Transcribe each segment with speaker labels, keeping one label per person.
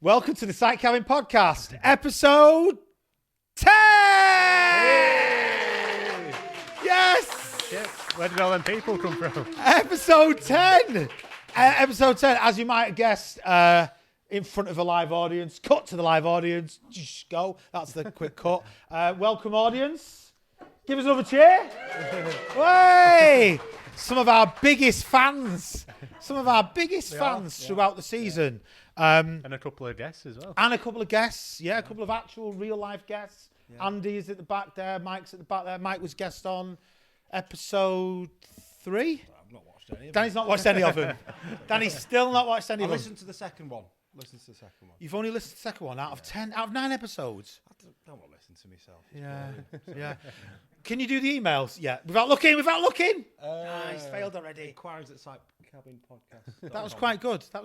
Speaker 1: Welcome to the Site Cabin Podcast, episode 10! Hey! Yes!
Speaker 2: Shit. Where did all them people come from?
Speaker 1: Episode 10! Episode 10, as you might have guessed, in front of a live audience. Cut to the live audience. Just go. That's the quick cut. Welcome, audience. Give us another cheer. Way! Some of our biggest fans. Throughout the season.
Speaker 2: And a couple of guests as well.
Speaker 1: And a couple of guests. Yeah, a couple of actual real-life guests. Yeah. Andy is at the back there. Mike's at the back there. Mike was guest on episode 3.
Speaker 3: I've not watched any of them.
Speaker 1: Danny's not watched any of them. Danny's still not watched any of them.
Speaker 3: Listen to the second one.
Speaker 1: You've only listened to the second one out of 10, out of 9 episodes.
Speaker 3: I don't want to listen to myself.
Speaker 1: Yeah. Can you do the emails? Yeah. Without looking. He's failed already.
Speaker 3: Inquiries at Site Cabin Podcast.
Speaker 1: That was quite good. Yeah. That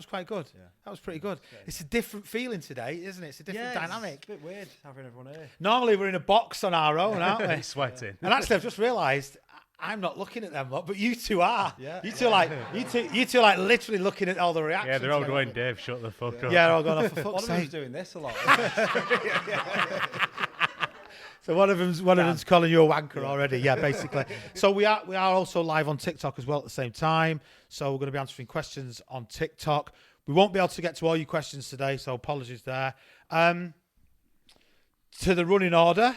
Speaker 1: was pretty good.
Speaker 3: Okay.
Speaker 1: It's a different feeling today, isn't it? It's a different dynamic.
Speaker 3: It's a bit weird having everyone here.
Speaker 1: Normally we're in a box on our own, aren't we?
Speaker 2: Sweating.
Speaker 1: And actually, I've just realised I'm not looking at them lot, but you two are.
Speaker 3: Yeah.
Speaker 1: You two like literally looking at all the reactions.
Speaker 2: Yeah, they're all going, Dave, shut the fuck up.
Speaker 1: Yeah, they're all going, oh, for
Speaker 3: One
Speaker 1: fuck's
Speaker 3: of them's
Speaker 1: sake.
Speaker 3: doing this a lot.
Speaker 1: So one of them's calling you a wanker already. Yeah, basically. So we are also live on TikTok as well at the same time. So we're going to be answering questions on TikTok. We won't be able to get to all your questions today, so apologies there. To the running order,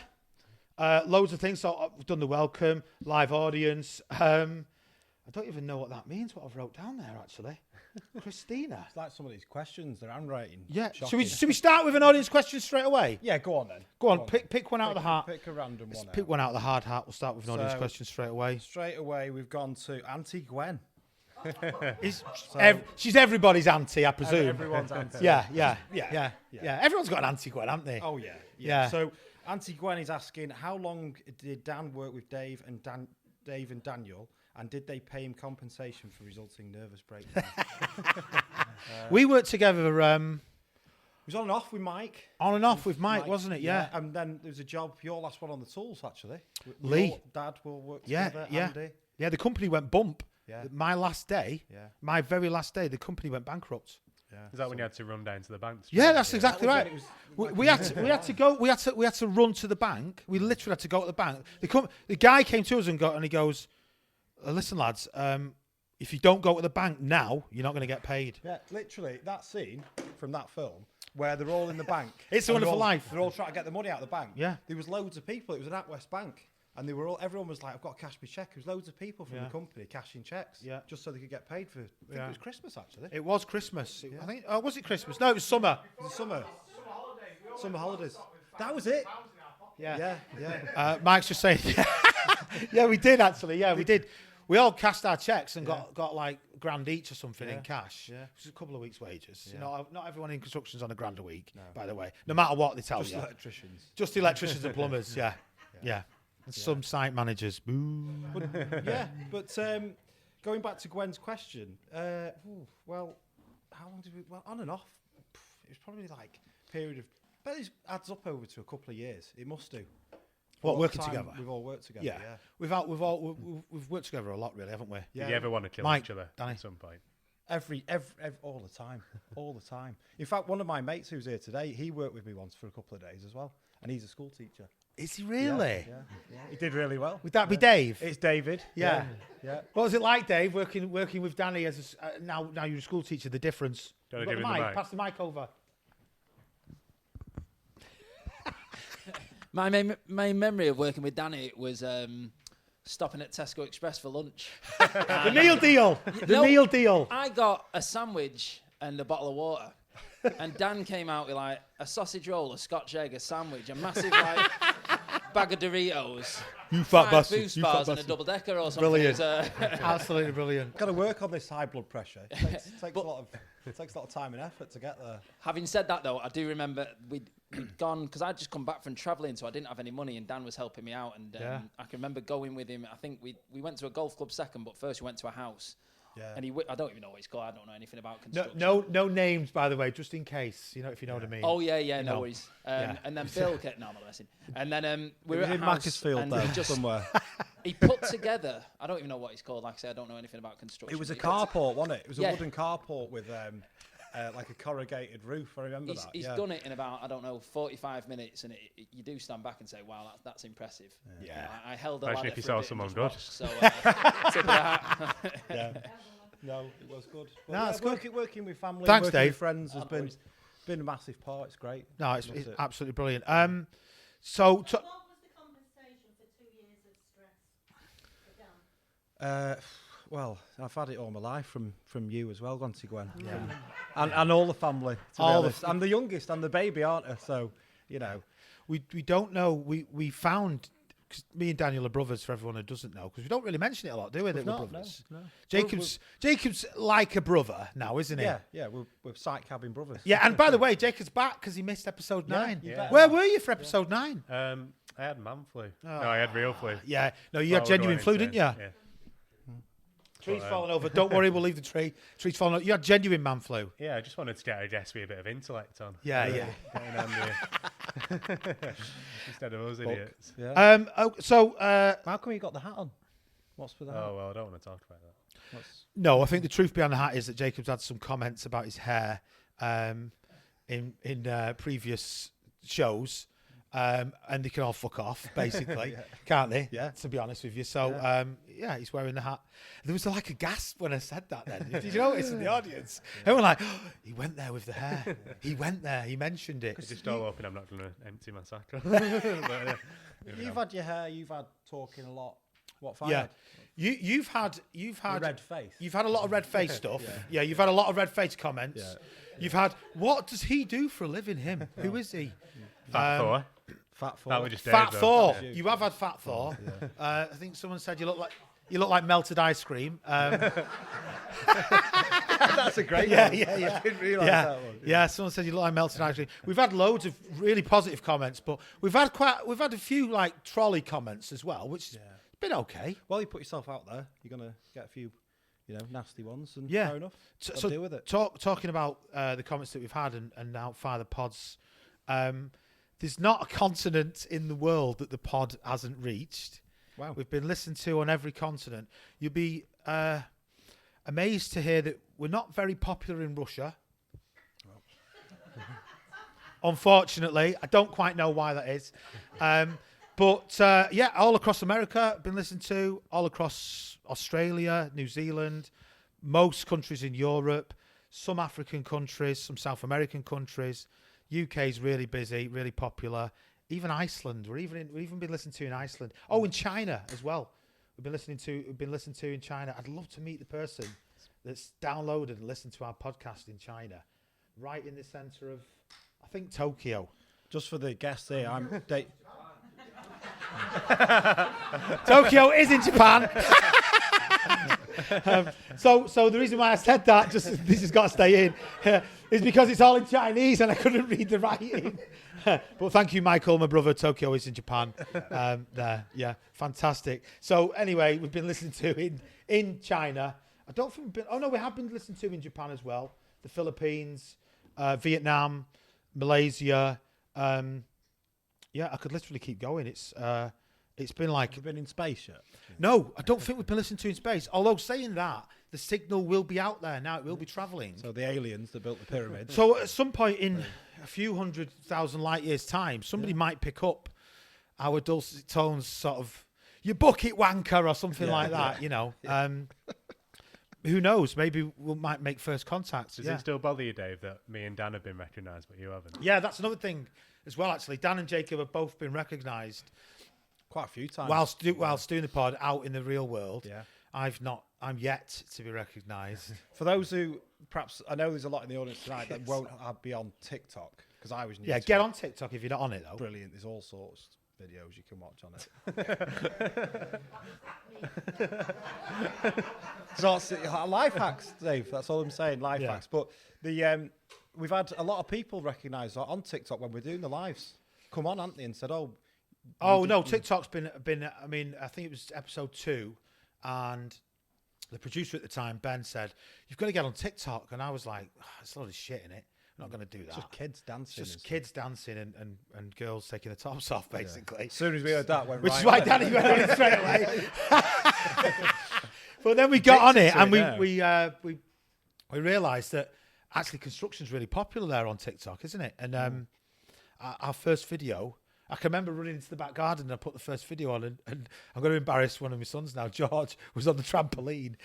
Speaker 1: loads of things. So we've done the welcome, live audience. I don't even know what that means, what I've wrote down there, actually. Christina.
Speaker 3: It's like some of these questions, their handwriting.
Speaker 1: Yeah.
Speaker 3: Shocking.
Speaker 1: Should we start with an audience question straight away?
Speaker 3: Yeah, go on then.
Speaker 1: Go on, pick one out of the hat.
Speaker 3: Pick a random one.
Speaker 1: Pick one out of the hard hat. We'll start with an audience question straight away.
Speaker 3: Straight away, we've gone to Auntie Gwen.
Speaker 1: She's everybody's auntie, I presume.
Speaker 3: Everyone's auntie.
Speaker 1: Yeah. Everyone's got an auntie Gwen, haven't they?
Speaker 3: Oh, yeah.
Speaker 1: Yeah.
Speaker 3: So Auntie Gwen is asking, how long did Dan work with Dave and Daniel? And did they pay him compensation for resulting nervous breakdown?
Speaker 1: We worked together.
Speaker 3: It was on and off with Mike.
Speaker 1: On and off with Mike, wasn't it? Yeah.
Speaker 3: And then there was a job, your last one on the tools, actually.
Speaker 1: Lee.
Speaker 3: Your dad will work together, Andy.
Speaker 1: Yeah, the company went bump.
Speaker 3: Yeah.
Speaker 1: My last day, my very last day, the company went bankrupt.
Speaker 2: Yeah. Is that when you had to run down to the bank?
Speaker 1: Yeah, that's exactly right. We had to run to the bank. We literally had to go to the bank. The guy came to us and he goes, listen, lads, if you don't go to the bank now, you're not going to get paid.
Speaker 3: Yeah, literally, that scene from that film where they're all in the bank.
Speaker 1: It's a Wonderful Life.
Speaker 3: They're all trying to get the money out of the bank.
Speaker 1: Yeah.
Speaker 3: There was loads of people. It was an NatWest Bank. And everyone was like, I've got to cash my check. There was loads of people from the company cashing checks. Yeah. Just so they could get paid for, I think it was Christmas, actually.
Speaker 1: It was Christmas. I think, was it Christmas? No, it was summer.
Speaker 3: It was summer. Summer holidays. That was it.
Speaker 1: Yeah.
Speaker 3: Yeah.
Speaker 1: Mike's just saying, yeah, we did actually. Yeah, we did. We all cashed our checks and got like £1,000 each or something in cash. Yeah. Which is a couple of weeks' wages. Yeah. Not everyone in construction's on £1,000 a week, by the way. No matter what they tell you. Just electricians and plumbers, yeah. And some site managers. Boo.
Speaker 3: But going back to Gwen's question, well, how long did we... Well, on and off. It was probably like a period of... But it adds up over to a couple of years. It must do.
Speaker 1: What, working together?
Speaker 3: We've all worked together,
Speaker 1: yeah. We've worked together a lot, really, haven't we?
Speaker 2: Yeah. Did you ever want to kill each other at some point?
Speaker 3: Every all the time. In fact, one of my mates who's here today, he worked with me once for a couple of days as well, and he's a school teacher.
Speaker 1: Is he really?
Speaker 3: Yeah. He did really well.
Speaker 1: Would that be Dave?
Speaker 3: It's David.
Speaker 1: Yeah. What was it like, Dave, working with Danny as now you're a school teacher? The difference.
Speaker 2: Don't give him the mic.
Speaker 1: Pass the mic over.
Speaker 4: My main memory of working with Danny was stopping at Tesco Express for lunch.
Speaker 1: The meal deal. Meal deal.
Speaker 4: I got a sandwich and a bottle of water. And Dan came out with like a sausage roll, a Scotch egg, a sandwich, a massive like bag of Doritos,
Speaker 1: you fat
Speaker 4: 5
Speaker 1: bastard.
Speaker 4: Boost bars and a double decker or something.
Speaker 1: Brilliant. Absolutely brilliant.
Speaker 3: Got to work on this high blood pressure. It takes a lot of time and effort to get there.
Speaker 4: Having said that, though, I do remember we'd gone, because I'd just come back from travelling, so I didn't have any money, and Dan was helping me out. And I can remember going with him. I think we went to a golf club second, but first we went to a house. Yeah. And I don't even know what it's called. I don't know anything about construction.
Speaker 1: No names, by the way, just in case, if you know what I mean.
Speaker 4: Oh, yeah, no worries. And then Bill kept, no, I'm not messing. And then we were at a
Speaker 3: in
Speaker 4: house.
Speaker 3: Macclesfield there, somewhere.
Speaker 4: He put together, I don't even know what it's called. Like I say, I don't know anything about construction.
Speaker 3: It was a carport, wasn't it? It was a wooden carport with like a corrugated roof. I remember that.
Speaker 4: He's done it in about, I don't know, 45 minutes, and you do stand back and say, wow, that's impressive.
Speaker 1: Yeah.
Speaker 4: I held a
Speaker 2: Imagine
Speaker 4: ladder
Speaker 2: if you
Speaker 4: for
Speaker 2: saw
Speaker 4: a bit
Speaker 2: someone
Speaker 4: and
Speaker 2: good.
Speaker 4: just watched, so, tip of the hat.
Speaker 3: Yeah. No, it was good. But
Speaker 1: No, it's good.
Speaker 3: Working with family,
Speaker 1: Thanks,
Speaker 3: working
Speaker 1: Dave.
Speaker 3: with friends has been a massive part. It's great.
Speaker 1: No, it's
Speaker 3: Loved it.
Speaker 1: absolutely brilliant.
Speaker 5: So what was the compensation for 2 years of stress for Dan?
Speaker 3: Well, I've had it all my life from you as well, Auntie Gwen. And all the family. I'm the youngest. I'm the baby, aren't I? So, you know.
Speaker 1: We don't know. We found, cause me and Daniel are brothers, for everyone who doesn't know, because we don't really mention it a lot, do we? That we're brothers.
Speaker 3: No.
Speaker 1: Jacob's like a brother now, isn't he?
Speaker 3: Yeah. We're sight cabin brothers.
Speaker 1: Yeah, and by the way, Jacob's back because he missed episode 9.
Speaker 2: Yeah.
Speaker 1: Where were you for episode 9?
Speaker 2: I had man flu. No, I had real flu.
Speaker 1: Yeah, no, you had genuine flu, didn't you?
Speaker 2: Yeah.
Speaker 1: Tree's falling over. Don't worry, we'll leave the tree. Tree's falling over. You had genuine man flu.
Speaker 2: Yeah, I just wanted to get a guest with a bit of intellect on.
Speaker 1: Yeah.
Speaker 2: Getting on there. Instead of us idiots.
Speaker 3: Yeah.
Speaker 1: How
Speaker 3: come you got the hat on? What's for the hat?
Speaker 2: Oh, well, I don't want to talk about that.
Speaker 1: No, I think the truth behind the hat is that Jacob's had some comments about his hair in previous shows. And they can all fuck off, basically, can't they?
Speaker 3: Yeah.
Speaker 1: To be honest with you. So, he's wearing the hat. There was like a gasp when I said that then. Did you notice in the audience? Everyone like, oh, he went there with the hair. He went there. He mentioned it.
Speaker 2: I just all hoping I'm not going to empty my sack.
Speaker 3: You've had your hair. You've had talking a lot. What fire?
Speaker 1: Yeah. You've had
Speaker 3: red face.
Speaker 1: You've had a lot of red face stuff. Yeah, you've had a lot of red face comments. Yeah. You've had, what does he do for a living, him? Who is he?
Speaker 2: Fat Thor.
Speaker 3: Fat Thor.
Speaker 2: That was just
Speaker 1: Fat
Speaker 2: Dave,
Speaker 1: Thor.
Speaker 2: though.
Speaker 1: You have had Fat Thor. I think someone said you look like melted ice cream.
Speaker 3: That's a great one.
Speaker 1: Yeah.
Speaker 3: I didn't realise that one.
Speaker 1: Yeah, someone said you look like melted ice cream. We've had loads of really positive comments, but we've had a few like trolley comments as well, which has been okay.
Speaker 3: Well, you put yourself out there. You're gonna get a few, nasty ones, and fair enough.
Speaker 1: So
Speaker 3: deal with it.
Speaker 1: Talking about the comments that we've had and how far the pod's. There's not a continent in the world that the pod hasn't reached.
Speaker 3: Wow.
Speaker 1: We've been listened to on every continent. You'll be amazed to hear that we're not very popular in Russia. Unfortunately, I don't quite know why that is. But all across America, been listened to, all across Australia, New Zealand, most countries in Europe, some African countries, some South American countries. UK's really busy, really popular. Even Iceland, we've even been listened to in Iceland. Oh, in China as well. We've been listened to in China. I'd love to meet the person that's downloaded and listened to our podcast in China, right in the centre of, I think, Tokyo.
Speaker 3: Just for the guests here,
Speaker 1: Tokyo is in Japan. So the reason why I said that, this has got to stay in, is because it's all in Chinese and I couldn't read the writing. But thank you, Michael, my brother. Tokyo is in Japan. Fantastic. So anyway, we've been listening to in China. I don't think we have been listened to in Japan as well. The Philippines, Vietnam, Malaysia. I could literally keep going. It's been like...
Speaker 3: Have you been in space yet?
Speaker 1: No, I don't think we've been listening to in space. Although saying that, the signal will be out there now. It will be travelling.
Speaker 3: So the aliens that built the pyramids.
Speaker 1: So at some point in a few 100,000 light years' time, somebody might pick up our dulcet tones, sort of, you bucket wanker or something like that, Who knows? Maybe we might make first contact.
Speaker 2: Does it still bother you, Dave, that me and Dan have been recognised, but you haven't?
Speaker 1: Yeah, that's another thing as well, actually. Dan and Jacob have both been recognised
Speaker 3: quite a few times
Speaker 1: whilst doing the pod out in the real world.
Speaker 3: Yeah,
Speaker 1: I'm yet to be recognised.
Speaker 3: For those who perhaps, I know there's a lot in the audience tonight that won't be on TikTok because I was new.
Speaker 1: Yeah, get on TikTok if you're not on it though.
Speaker 3: Brilliant. There's all sorts of videos you can watch on it. So life hacks, Dave. That's all I'm saying. Life hacks. But we've had a lot of people recognise on TikTok when we're doing the lives. Come on, haven't they? And said, TikTok's been. I mean, I think it was episode 2, and the producer at the time, Ben, said, "You've got to get on TikTok," and I was like, "It's a lot of shit in it. I'm not going to do that." Just kids dancing.
Speaker 1: Just kids dancing and girls taking the tops off, basically.
Speaker 3: As soon as we heard that,
Speaker 1: which is why Danny went on it straight away. But then we got on it, and we realised that actually construction's really popular there on TikTok, isn't it? And our first video, I can remember running into the back garden and I put the first video on, and I'm going to embarrass one of my sons now. George was on the trampoline.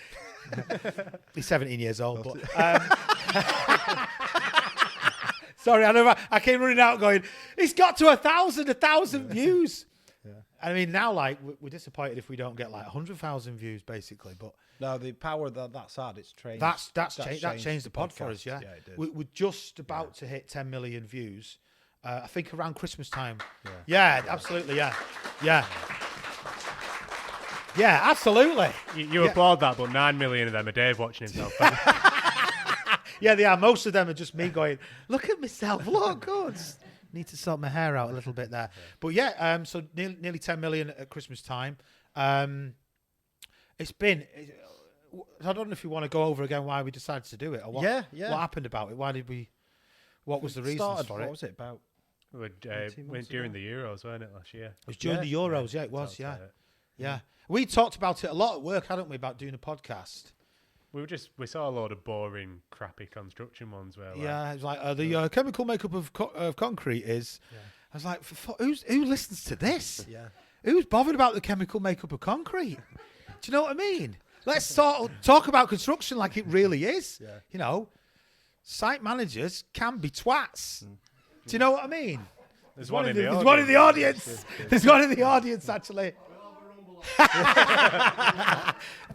Speaker 1: He's 17 years old, but sorry, I came running out going, it's got to 1,000 views.
Speaker 3: Yeah.
Speaker 1: I mean, now like we're disappointed if we don't get like 100,000 views, basically. But
Speaker 3: no, the power that's had, it's changed.
Speaker 1: That changed the pod for us. Yeah,
Speaker 3: it did.
Speaker 1: We're just about to hit 10 million views. I think around Christmas time. Yeah, absolutely. Yeah, absolutely.
Speaker 2: You applaud that, but 9 million of them are Dave watching himself.
Speaker 1: Yeah, they are. Most of them are just me going, look at myself, look good. Need to sort my hair out a little bit there. But yeah, so nearly 10 million at Christmas time. It's been, I don't know if you want to go over again why we decided to do it or what happened about it. Why did we, what was the reasons for it?
Speaker 3: What was it about?
Speaker 2: Went during the Euros, weren't it, last year?
Speaker 1: It was during the Euros, it was. We talked about it a lot at work, hadn't we, about doing a podcast?
Speaker 2: We saw a load of boring, crappy construction ones where
Speaker 1: it was like the chemical makeup of concrete is. Yeah. I was like, who listens to this?
Speaker 3: Yeah.
Speaker 1: Who's bothered about the chemical makeup of concrete? Do you know what I mean? Let's sort of talk about construction like it really is.
Speaker 3: Yeah.
Speaker 1: You know, site managers can be twats. Do you know what I mean?
Speaker 2: There's one in the
Speaker 1: audience. There's one in the audience, actually.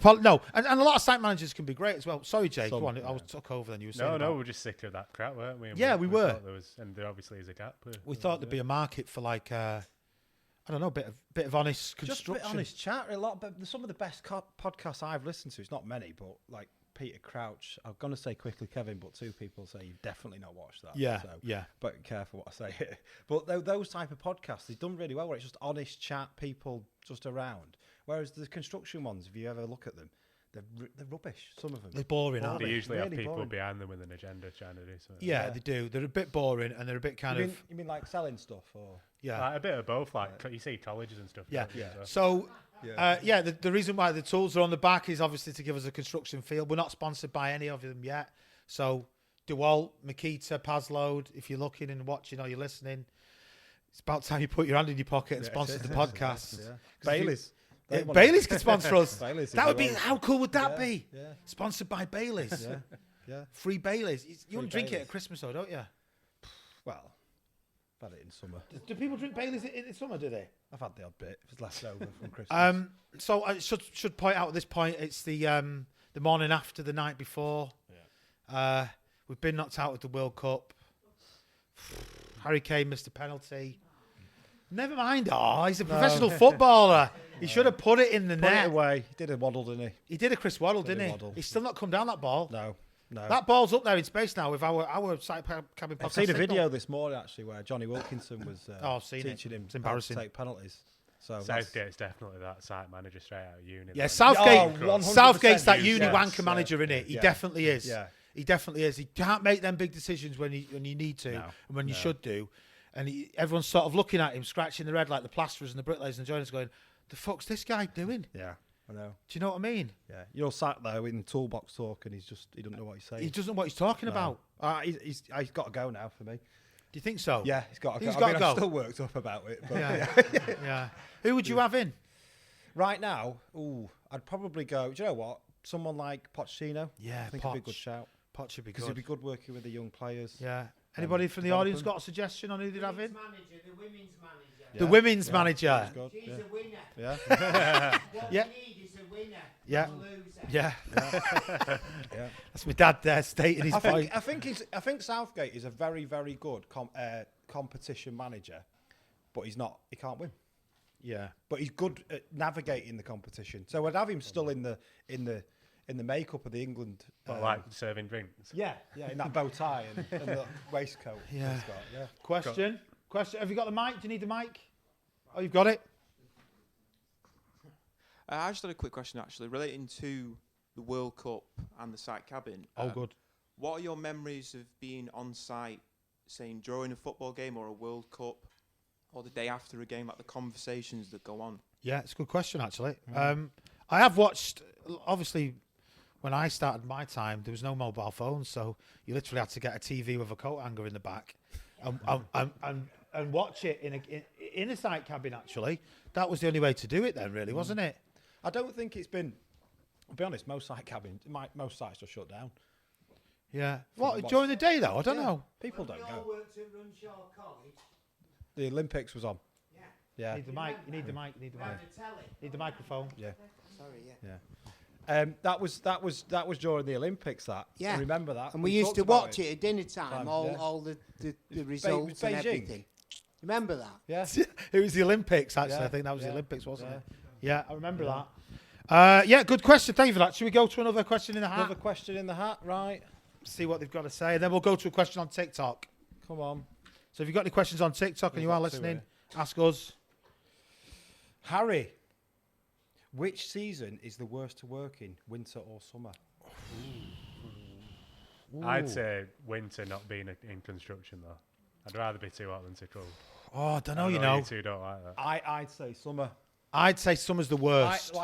Speaker 1: No, and a lot of site managers can be great as well. Sorry, Jake. Go on. I was took over then. You were saying.
Speaker 2: No, we're just sick of that crap, weren't we?
Speaker 1: And we were.
Speaker 2: And there obviously is a gap.
Speaker 1: We thought there'd be a market for like, I don't know, a bit of honest construction.
Speaker 3: Just a bit honest chat. Some of the best podcasts I've listened to. It's not many, but like Peter Crouch. I'm going to say quickly, Kevin, but two people say you've definitely not watched that.
Speaker 1: Yeah,
Speaker 3: so,
Speaker 1: yeah.
Speaker 3: But careful what I say here. But those type of podcasts, they've done really well where it's just honest chat, people just around. Whereas the construction ones, if you ever look at them, they're rubbish, some of them.
Speaker 1: They're boring, aren't
Speaker 2: they?
Speaker 1: They
Speaker 2: usually
Speaker 3: really
Speaker 2: have people
Speaker 3: boring.
Speaker 2: behind them with an agenda trying to do something.
Speaker 1: Yeah, they do. They're a bit boring and they're a bit
Speaker 3: You mean like selling stuff? Or
Speaker 2: Like a bit of both, like you see colleges and stuff.
Speaker 1: Yeah.
Speaker 2: Yeah.
Speaker 1: So, the reason why the tools are on the back is obviously to give us a construction feel. We're not sponsored by any of them yet. So, DeWalt, Makita, Pazload, if you're looking and watching or you're listening, it's about time you put your hand in your pocket and sponsor the podcast.
Speaker 3: Bailey's.
Speaker 1: Bailey's could sponsor us.
Speaker 3: Bailey's
Speaker 1: That would be, how cool would that be?
Speaker 3: Yeah.
Speaker 1: Sponsored by Bailey's.
Speaker 3: Yeah.
Speaker 1: Free Bailey's. You want to drink it
Speaker 3: Baileys.
Speaker 1: at Christmas though, don't you?
Speaker 3: Well, I've had it in summer.
Speaker 1: Do people drink Bailey's in summer, do they?
Speaker 3: I've had the odd bit. If it's left over from Christmas.
Speaker 1: So I should point out at this point, it's the morning after the night before. Yeah. We've been knocked out of the World Cup. Harry Kane missed a penalty. Never mind. Oh, he's a professional footballer. He should have put it in the
Speaker 3: Put
Speaker 1: net.
Speaker 3: it away. He did a waddle, didn't he?
Speaker 1: He did a Chris Waddle, didn't he?
Speaker 3: Waddle.
Speaker 1: He's still not come down that ball.
Speaker 3: No.
Speaker 1: That ball's up there in space now with our site cabin podcast.
Speaker 3: I've seen a
Speaker 1: signal.
Speaker 3: video this morning actually where Johnny Wilkinson was
Speaker 1: I've seen
Speaker 3: teaching him
Speaker 1: It's embarrassing.
Speaker 3: how to take penalties. So
Speaker 2: Southgate's definitely that site manager straight out of uni.
Speaker 1: Yeah,
Speaker 2: like,
Speaker 1: Southgate.
Speaker 3: 100%
Speaker 1: Southgate's that
Speaker 3: use,
Speaker 1: uni
Speaker 3: yes,
Speaker 1: wanker manager, innit? He
Speaker 3: yeah.
Speaker 1: definitely is.
Speaker 3: Yeah.
Speaker 1: He definitely is. He can't make them big decisions when you need to and when you should do. And everyone's sort of looking at him, scratching their head like the plasterers and the bricklayers and the joiners going, the fuck's this guy doing?
Speaker 3: Yeah, I know.
Speaker 1: Do you know what I mean?
Speaker 3: Yeah, you're sat there in the toolbox talking. He doesn't know what he's saying.
Speaker 1: He doesn't know what he's talking about.
Speaker 3: He's got to go now for me.
Speaker 1: Do you think so?
Speaker 3: Yeah, he's got to go.
Speaker 1: He's got to go.
Speaker 3: I'm still worked up about it. But
Speaker 1: Yeah. Who would you have in?
Speaker 3: Right now, I'd probably go. Do you know what? Someone like Pochettino.
Speaker 1: Yeah,
Speaker 3: I think it'd be a good shout.
Speaker 1: Poch should be
Speaker 3: Because
Speaker 1: good.
Speaker 3: it'd be good working with the young players.
Speaker 1: Yeah. Anybody from the
Speaker 3: develop
Speaker 1: audience
Speaker 3: them.
Speaker 1: got a suggestion on who they'd have in?
Speaker 5: The women's manager.
Speaker 1: The women's manager.
Speaker 3: Good.
Speaker 5: She's
Speaker 3: Yeah.
Speaker 5: a winner.
Speaker 3: Yeah.
Speaker 5: What
Speaker 1: Yeah.
Speaker 5: we need is a winner.
Speaker 1: Yeah.
Speaker 5: Not a loser.
Speaker 1: Yeah.
Speaker 3: Yeah.
Speaker 1: That's my dad there stating his point.
Speaker 3: I think Southgate is a very, very good competition manager, but he's not. He can't win.
Speaker 1: Yeah.
Speaker 3: But he's good at navigating the competition. So I'd have him still in the makeup of the England.
Speaker 2: like serving drinks.
Speaker 3: Yeah, in that bow tie and the waistcoat.
Speaker 1: Yeah.
Speaker 3: he's got, yeah.
Speaker 1: Question. Have you got the mic? Do you need the mic? Oh, you've got it?
Speaker 6: I just had a quick question, actually, relating to the World Cup and the site cabin.
Speaker 1: Good.
Speaker 6: What are your memories of being on site, saying during a football game or a World Cup, or the day after a game, like the conversations that go on?
Speaker 1: Yeah, it's a good question, actually. I have watched, obviously, when I started my time, there was no mobile phones, so you literally had to get a TV with a coat hanger in the back, and watch it in a sight cabin. Actually, that was the only way to do it then, really, wasn't it?
Speaker 3: I don't think it's been. I'll be honest. Most sites are shut down.
Speaker 1: Yeah.
Speaker 3: What's-
Speaker 1: During the day though? I don't know.
Speaker 3: People don't
Speaker 5: We all
Speaker 3: go.
Speaker 5: worked at Runshaw College.
Speaker 3: The Olympics was on.
Speaker 5: Yeah.
Speaker 3: Yeah.
Speaker 1: You need the mic. You need the mic. You need the mic.
Speaker 5: On the telly.
Speaker 1: Need the microphone.
Speaker 3: Yeah.
Speaker 7: Sorry, yeah.
Speaker 3: Yeah. That was during the Olympics. That.
Speaker 7: Yeah.
Speaker 3: I remember that.
Speaker 7: And we used
Speaker 3: talked
Speaker 7: to
Speaker 3: about
Speaker 7: watch it at dinner time,
Speaker 3: Yeah.
Speaker 7: all the results and
Speaker 3: Beijing.
Speaker 7: everything. Remember that?
Speaker 3: Yeah.
Speaker 1: It was the Olympics, actually.
Speaker 3: Yeah,
Speaker 1: I think that was the
Speaker 3: yeah,
Speaker 1: Olympics, wasn't
Speaker 3: yeah.
Speaker 1: it? Yeah, I remember that. Yeah, good question. Thank you for that. Should we go to another question in the hat?
Speaker 3: Another question in the hat, right?
Speaker 1: See what they've got to say, and then we'll go to a question on TikTok.
Speaker 3: Come on,
Speaker 1: So if you've got any questions on TikTok and
Speaker 3: We've
Speaker 1: you are
Speaker 3: got two
Speaker 1: listening,
Speaker 3: here.
Speaker 1: ask us.
Speaker 3: Harry. Which season is the worst to work in, winter or summer?
Speaker 2: I'd say winter, not being in construction though. I'd rather be too hot than too cold.
Speaker 1: Oh, I don't know,
Speaker 2: I
Speaker 1: you know.
Speaker 2: You two don't like that.
Speaker 3: I'd say summer.
Speaker 1: I'd say summer's the worst.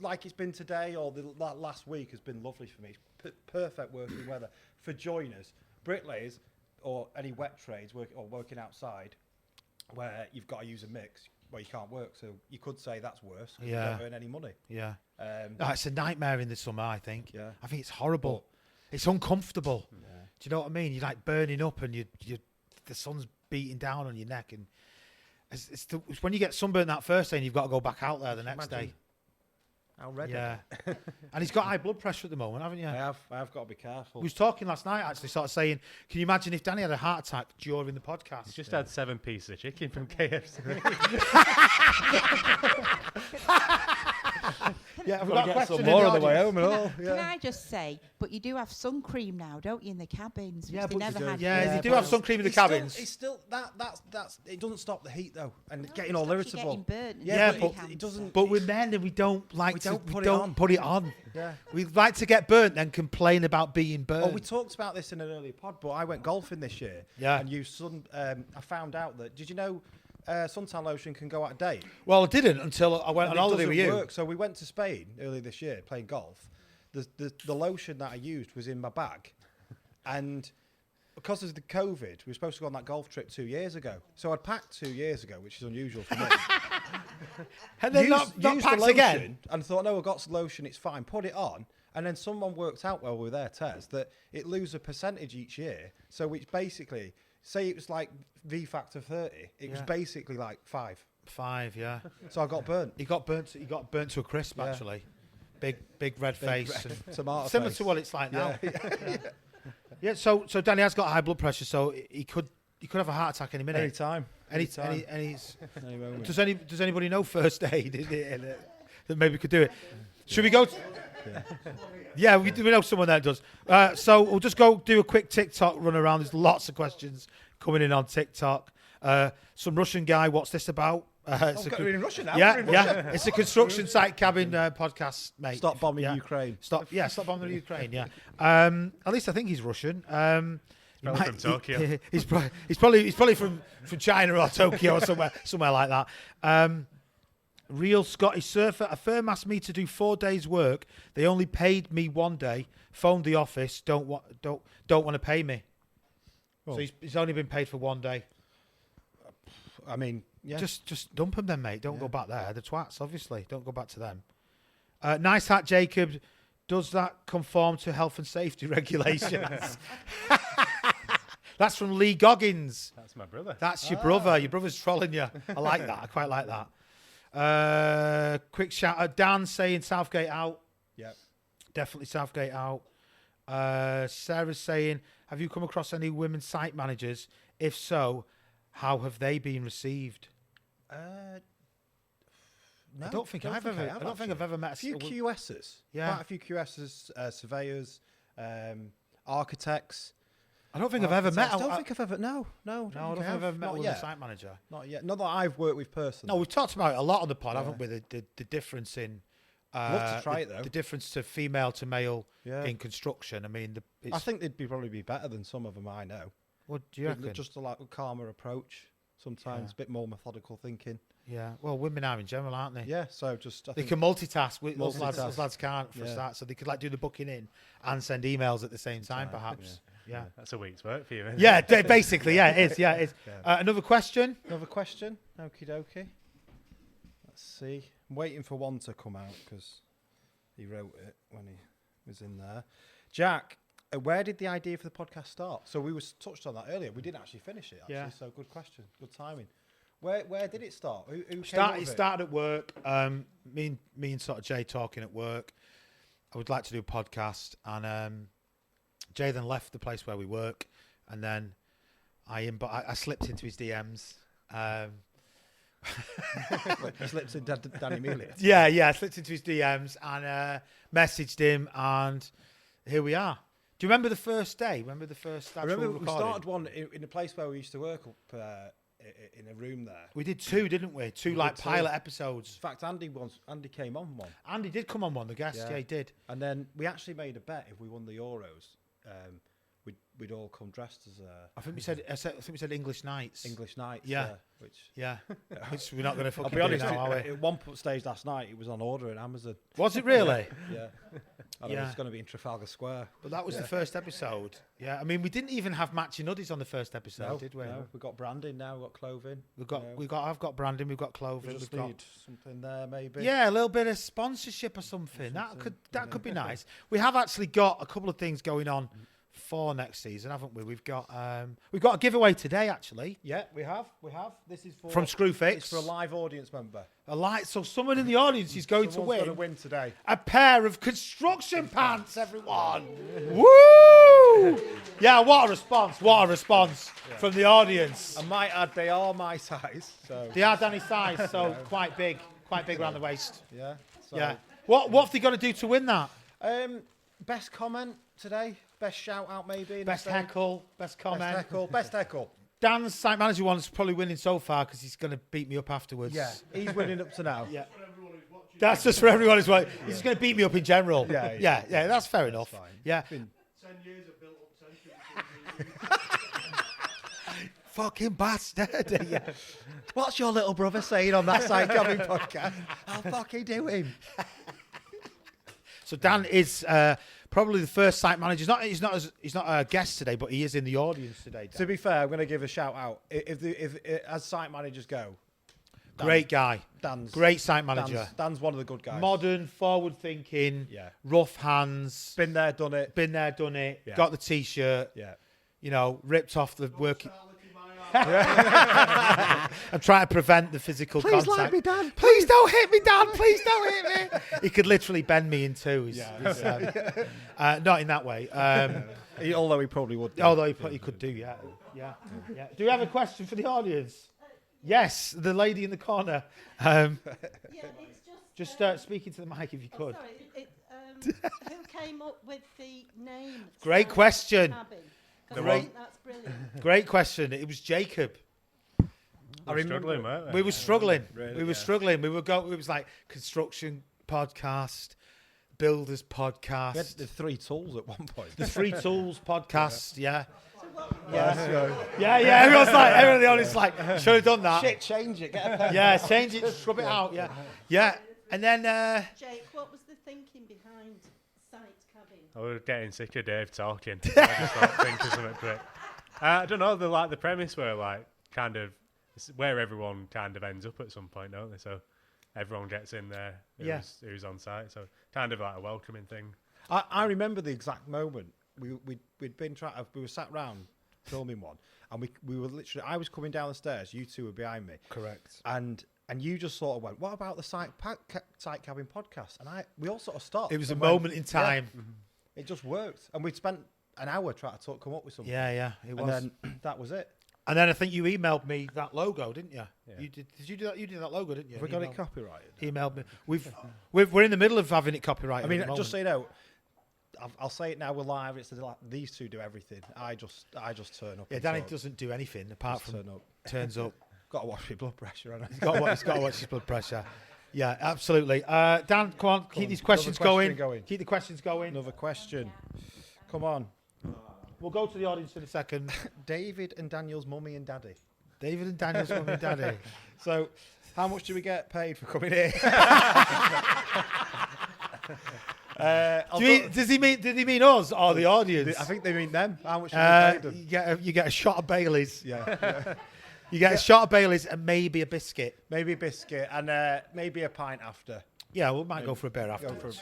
Speaker 3: Like it's been today or that last week has been lovely for me. It's perfect working weather for joiners, bricklayers, or any wet trades working outside, where you've got to use a mix where you can't work. So you could say that's worse. 'Cause
Speaker 1: Yeah.
Speaker 3: You don't earn any money.
Speaker 1: Yeah.
Speaker 3: Um,
Speaker 1: No, it's a nightmare in the summer, I think.
Speaker 3: Yeah.
Speaker 1: I think it's horrible. It's uncomfortable. Do you know what I mean? You're like burning up and the sun's beating down on your neck. And it's when you get sunburned that first day and you've got to go back out there the next
Speaker 3: Imagine
Speaker 1: day.
Speaker 3: how red.
Speaker 1: Yeah. And he's got high blood pressure at the moment, haven't you?
Speaker 3: I have got to be careful.
Speaker 1: We was talking last night, actually, sort of saying, can you imagine if Danny had a heart attack during the podcast?
Speaker 2: He's just had 7 pieces of chicken from KFC.
Speaker 1: Yeah, we've
Speaker 3: Gotta
Speaker 1: got a
Speaker 3: get
Speaker 1: question
Speaker 3: some
Speaker 1: in the
Speaker 3: more on the way
Speaker 1: audience.
Speaker 3: home and all.
Speaker 8: Can I just say, but you do have sun cream now, don't you, in the cabins? Which
Speaker 1: Yeah,
Speaker 8: they
Speaker 1: but
Speaker 8: never
Speaker 3: you do.
Speaker 8: had.
Speaker 1: Yeah,
Speaker 3: Yeah,
Speaker 1: they do
Speaker 3: but
Speaker 1: have sun cream in the cabins.
Speaker 3: It's still that's it doesn't stop the heat though, and
Speaker 8: No,
Speaker 3: getting
Speaker 8: it
Speaker 3: all
Speaker 8: stops you
Speaker 3: irritable.
Speaker 8: getting burnt and
Speaker 1: Yeah,
Speaker 8: getting
Speaker 1: but
Speaker 8: cancer.
Speaker 3: it doesn't.
Speaker 1: But with men, we don't like
Speaker 3: We
Speaker 1: to
Speaker 3: don't put it
Speaker 1: don't
Speaker 3: on.
Speaker 1: put it on.
Speaker 3: Yeah.
Speaker 1: We like to get burnt, then complain about being burnt.
Speaker 3: Oh, we talked about this in an earlier pod, but I went golfing this year.
Speaker 1: Yeah.
Speaker 3: And used sun. I found out that. Did you know suntan lotion can go out of date?
Speaker 1: Well, I didn't until I went
Speaker 3: And
Speaker 1: on
Speaker 3: it
Speaker 1: holiday with
Speaker 3: doesn't
Speaker 1: you.
Speaker 3: work. So we went to Spain earlier this year playing golf. The lotion that I used was in my bag, and because of the COVID, we were supposed to go on that golf trip 2 years ago. So I'd packed 2 years ago, which is unusual for me.
Speaker 1: And then not
Speaker 3: used the
Speaker 1: packed
Speaker 3: lotion
Speaker 1: again.
Speaker 3: and thought, no, I've got some lotion, it's fine. Put it on, and then someone worked out while we were there, Tez, that it loses a percentage each year. So it's basically, say it was like V factor 30, it was
Speaker 1: Yeah.
Speaker 3: basically like 5.
Speaker 1: 5, yeah.
Speaker 3: So I got burnt.
Speaker 1: He got burnt. He got burnt to a crisp,
Speaker 3: Yeah.
Speaker 1: actually. Big red face. and
Speaker 3: Tomato
Speaker 1: similar
Speaker 3: face.
Speaker 1: to what it's like now.
Speaker 3: Yeah.
Speaker 1: Yeah. So Danny has got high blood pressure, so he could have a heart attack any minute.
Speaker 3: Anytime. Any moment.
Speaker 1: Does anybody know first aid that maybe could do it? Should we go? Yeah, we know someone that does. So we'll just go do a quick TikTok run around. There's lots of questions coming in on TikTok. Some Russian guy. What's this about? It's a
Speaker 3: we're in Russia now.
Speaker 1: yeah,
Speaker 3: We're in
Speaker 1: yeah.
Speaker 3: Russia.
Speaker 1: It's a construction site cabin podcast, mate.
Speaker 3: Stop bombing
Speaker 1: Yeah.
Speaker 3: Ukraine.
Speaker 1: Stop bombing Ukraine. Yeah. At least I think he's Russian. He
Speaker 2: Probably from Tokyo.
Speaker 1: He's probably from China or Tokyo or somewhere like that. Real Scottish surfer. A firm asked me to do 4 days' work. They only paid me 1 day. Phoned the office. Don't want to pay me.
Speaker 3: Oh.
Speaker 1: So he's only been paid for 1 day.
Speaker 3: I mean, yeah.
Speaker 1: Just dump them then, mate. Don't go back there. The twats, obviously. Don't go back to them. Nice hat, Jacob. Does that conform to health and safety regulations? That's from Lee Goggins.
Speaker 2: That's my brother.
Speaker 1: That's your brother. Your brother's trolling you. I like that. I quite like that. Quick shout out. Dan saying Southgate out.
Speaker 3: Yep.
Speaker 1: Definitely Southgate out. Sarah's saying, have you come across any women site managers? If so, how have they been received?
Speaker 3: No,
Speaker 1: I don't think I've ever met
Speaker 3: a few QSs.
Speaker 1: Yeah.
Speaker 3: Quite a few QSs, surveyors, architects.
Speaker 1: I don't think I've ever met.
Speaker 3: I don't think I've ever. No.
Speaker 1: No, I don't think I've ever met a
Speaker 3: Not
Speaker 1: woman
Speaker 3: yet.
Speaker 1: site manager.
Speaker 3: Not yet. Not that I've worked with personally.
Speaker 1: No, we've talked about it a lot on the pod,
Speaker 3: Yeah.
Speaker 1: haven't we? The difference in.
Speaker 3: Love to try it, though.
Speaker 1: The difference to female to male
Speaker 3: Yeah.
Speaker 1: in construction. I mean,
Speaker 3: I think they'd probably be better than some of them I know.
Speaker 1: What do you reckon?
Speaker 3: Just a like calmer approach. sometimes a bit more methodical thinking.
Speaker 1: Yeah. Well, women are in general, aren't they?
Speaker 3: Yeah, so just I
Speaker 1: They
Speaker 3: think
Speaker 1: can multitask. Us lads
Speaker 3: Multitask.
Speaker 1: can't for a
Speaker 3: Yeah.
Speaker 1: start. So they could like do the booking in and send emails at the same time, perhaps. Yeah.
Speaker 2: That's a week's work for you, isn't
Speaker 1: Yeah. Basically, yeah, it is. Yeah, it is.
Speaker 2: Yeah.
Speaker 1: Another question.
Speaker 3: another question. Okie dokie. Let's see. I'm waiting for one to come out because he wrote it when he was in there. Jack, where did the idea for the podcast start? So we was touched on that earlier. We didn't actually finish it. Actually,
Speaker 1: Yeah.
Speaker 3: So good question. Good timing. Where did it start? Who came up
Speaker 1: It
Speaker 3: with it?
Speaker 1: started at work. Me and sort of Jay talking at work. I would like to do a podcast, and Jay then left the place where we work, and then I slipped into his DMs.
Speaker 3: He slipped in Danny Mealy.
Speaker 1: Yeah, I slipped into his DMs and messaged him, and here we are. Do you remember the first day? Remember the first
Speaker 3: I
Speaker 1: actual
Speaker 3: remember we
Speaker 1: recording?
Speaker 3: started one in a place where we used to work up in a room there.
Speaker 1: We did two, didn't we? Two
Speaker 3: We
Speaker 1: like
Speaker 3: did two.
Speaker 1: pilot episodes.
Speaker 3: In fact, Andy came on one.
Speaker 1: Andy did come on one, the guest. Yeah, he did.
Speaker 3: And then we actually made a bet if we won the Euros, we'd all come dressed as
Speaker 1: I think we said English Nights.
Speaker 3: English Knights.
Speaker 1: Yeah. Which we're not going to
Speaker 3: I'll
Speaker 1: fucking
Speaker 3: be honest.
Speaker 1: do now, are we?
Speaker 3: At one stage last night, it was on order in Amazon.
Speaker 1: Was it really?
Speaker 3: Yeah. And it was going to be in Trafalgar Square.
Speaker 1: But that was the first episode. Yeah, I mean, we didn't even have matching hoodies on the first episode, did we?
Speaker 3: No, we've got branding now. We've got clothing.
Speaker 1: I've got branding. We've got clothing.
Speaker 3: We just
Speaker 1: we've got
Speaker 3: need something there, maybe.
Speaker 1: yeah, a little bit of sponsorship or something. That could be nice. We have actually got a couple of things going on for next season, haven't we? We've got a giveaway today, actually.
Speaker 3: Yeah, we have. This is for
Speaker 1: From Screwfix.
Speaker 3: It's for a live audience member.
Speaker 1: So someone in the audience is going
Speaker 3: Someone's
Speaker 1: to
Speaker 3: going to win today.
Speaker 1: a pair of construction pants, everyone. Woo! Yeah, what a response. What a response from the audience.
Speaker 3: I might add, they are my size. So
Speaker 1: They are Danny's size, so quite big around the waist.
Speaker 3: yeah. So,
Speaker 1: Yeah. What have they got to do to win that?
Speaker 3: Best comment today. Best shout out, maybe.
Speaker 1: Best heckle, best comment.
Speaker 3: Best heckle.
Speaker 1: Dan's site manager one's probably winning so far because he's going to beat me up afterwards.
Speaker 3: Yeah, he's winning up to now.
Speaker 1: Yeah. That's just for everyone who's watching. He's going to beat me up in general.
Speaker 3: Yeah,
Speaker 1: That's fair enough.
Speaker 3: fine.
Speaker 1: Yeah.
Speaker 5: 10 years of built up tension.
Speaker 1: Fucking bastard. Yeah.
Speaker 3: What's your little brother saying on that Side Cabin podcast? I'll fucking do him.
Speaker 1: So Dan is probably the first site manager. He's not a guest today, but he is in the audience today. Dan.
Speaker 3: To be fair, I'm going to give a shout out. If as site managers go,
Speaker 1: Great guy.
Speaker 3: Dan's
Speaker 1: Great site manager.
Speaker 3: Dan's one of the good guys.
Speaker 1: Modern, forward thinking.
Speaker 3: Yeah.
Speaker 1: Rough hands.
Speaker 3: Been there, done it.
Speaker 1: Been there, done it.
Speaker 3: Yeah.
Speaker 1: Got the t-shirt.
Speaker 3: Yeah.
Speaker 1: You know, ripped off the work. I'm trying to prevent the physical
Speaker 3: Please
Speaker 1: contact.
Speaker 3: like me, Dan.
Speaker 1: Please don't hit me, Dan. Please don't hit me. He could literally bend me in two. Not in that way.
Speaker 3: Although he probably would.
Speaker 1: Although he could do, yeah. Do we have a question for the audience? Yes, the lady in the corner.
Speaker 5: Yeah, it's
Speaker 1: Just speaking to the mic if you could.
Speaker 5: Sorry, who came up with the name?
Speaker 1: Great
Speaker 5: Side
Speaker 1: question.
Speaker 5: Cabin? 'Cause I
Speaker 1: Great.
Speaker 5: think that's brilliant.
Speaker 1: Great question. It was Jacob.
Speaker 2: I remember struggling, weren't we?
Speaker 1: We were struggling.
Speaker 3: Really,
Speaker 1: We were struggling. It was like construction podcast, builders podcast,
Speaker 3: We had the three tools at one point.
Speaker 1: the Free Tools podcast. Yeah.
Speaker 5: So what,
Speaker 1: Yeah. Everyone's like, everyone in the audience like, should have done that.
Speaker 3: Shit, change it. Get a pen.
Speaker 1: Yeah, change it, scrub it out. Yeah. And then
Speaker 5: Jake, what was the thinking behind Site Cabin?
Speaker 2: I was getting sick of Dave talking. I just thought, think of something quick. I don't know. The premise where like kind of it's where everyone kind of ends up at some point, don't they? So everyone gets in there. Who's on site. So kind of like a welcoming thing.
Speaker 3: I remember the exact moment. We'd been we were sat round filming one, and we were literally. I was coming down the stairs. You two were behind me.
Speaker 1: correct.
Speaker 3: And you just sort of went, "What about the Site Cabin podcast?" And we all sort of stopped.
Speaker 1: It was a
Speaker 3: and went,
Speaker 1: moment in time.
Speaker 3: It just worked, and we'd spent an hour trying to come up with something.
Speaker 1: Yeah. It was.
Speaker 3: And then that was it.
Speaker 1: And then I think you emailed me that logo, didn't you?
Speaker 2: Yeah.
Speaker 1: You did you do that? You did that logo, didn't you?
Speaker 3: Have we got it
Speaker 1: Emailed-
Speaker 3: copyrighted?
Speaker 1: Emailed me. We're in the middle of having it copyrighted.
Speaker 3: I mean,
Speaker 1: at the
Speaker 3: just so
Speaker 1: moment.
Speaker 3: you know, I'll say it now. We're live. It's like these two do everything. I just turn up.
Speaker 1: Yeah,
Speaker 3: and
Speaker 1: Danny
Speaker 3: talk.
Speaker 1: doesn't do anything apart
Speaker 3: Just
Speaker 1: from
Speaker 3: turn up.
Speaker 1: turns up.
Speaker 3: Got to watch my blood pressure. Haven't I?
Speaker 1: He's got to watch his blood pressure. Yeah, absolutely. Dan, come on, keep these questions
Speaker 3: Another question
Speaker 1: going.
Speaker 3: going.
Speaker 1: Keep the questions going.
Speaker 3: Another question. Come on,
Speaker 1: We'll go to the audience in a second.
Speaker 3: David and Daniel's mummy and daddy.
Speaker 1: David and Daniel's mum and daddy.
Speaker 3: So, how much do we get paid for coming here?
Speaker 1: Did he mean us or the audience?
Speaker 3: I think they mean them. How much do we pay them?
Speaker 1: You get a shot of Baileys.
Speaker 3: Yeah.
Speaker 1: You get a shot of Baileys and maybe a biscuit.
Speaker 3: Maybe a biscuit and maybe a pint after.
Speaker 1: Yeah, we might go for a beer after.
Speaker 3: Go for a-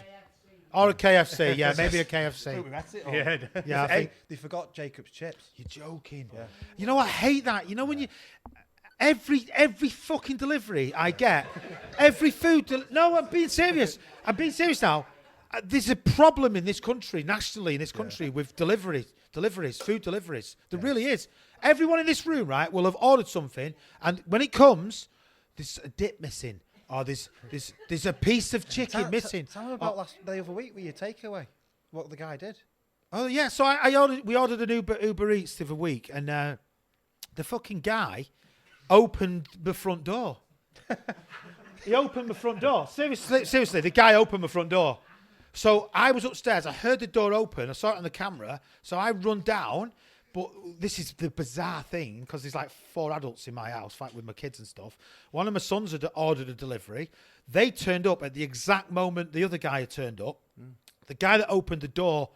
Speaker 1: Or a KFC. Yeah, maybe a KFC.
Speaker 2: Yeah.
Speaker 1: Yeah, I
Speaker 3: Hey,
Speaker 1: think.
Speaker 3: they forgot Jacob's chips.
Speaker 1: You're joking. Yeah. You know, I hate that. You know, when you. Every fucking delivery I get, every food. No, I'm being serious. I'm being serious now. There's a problem in this country, nationally in this country, with deliveries, food deliveries. There really is. Everyone in this room, right, will have ordered something, and when it comes, there's a dip missing, or there's a piece of chicken missing.
Speaker 3: Tell me about the other week with your takeaway. What the guy did.
Speaker 1: Oh yeah, so we ordered an Uber Eats the other week, and the fucking guy opened the front door. He opened the front door. Seriously, the guy opened the front door. So I was upstairs. I heard the door open. I saw it on the camera. So I run down. But this is the bizarre thing, because there's like 4 adults in my house, like with my kids and stuff. One of my sons had ordered a delivery. They turned up at the exact moment the other guy had turned up. The guy that opened the door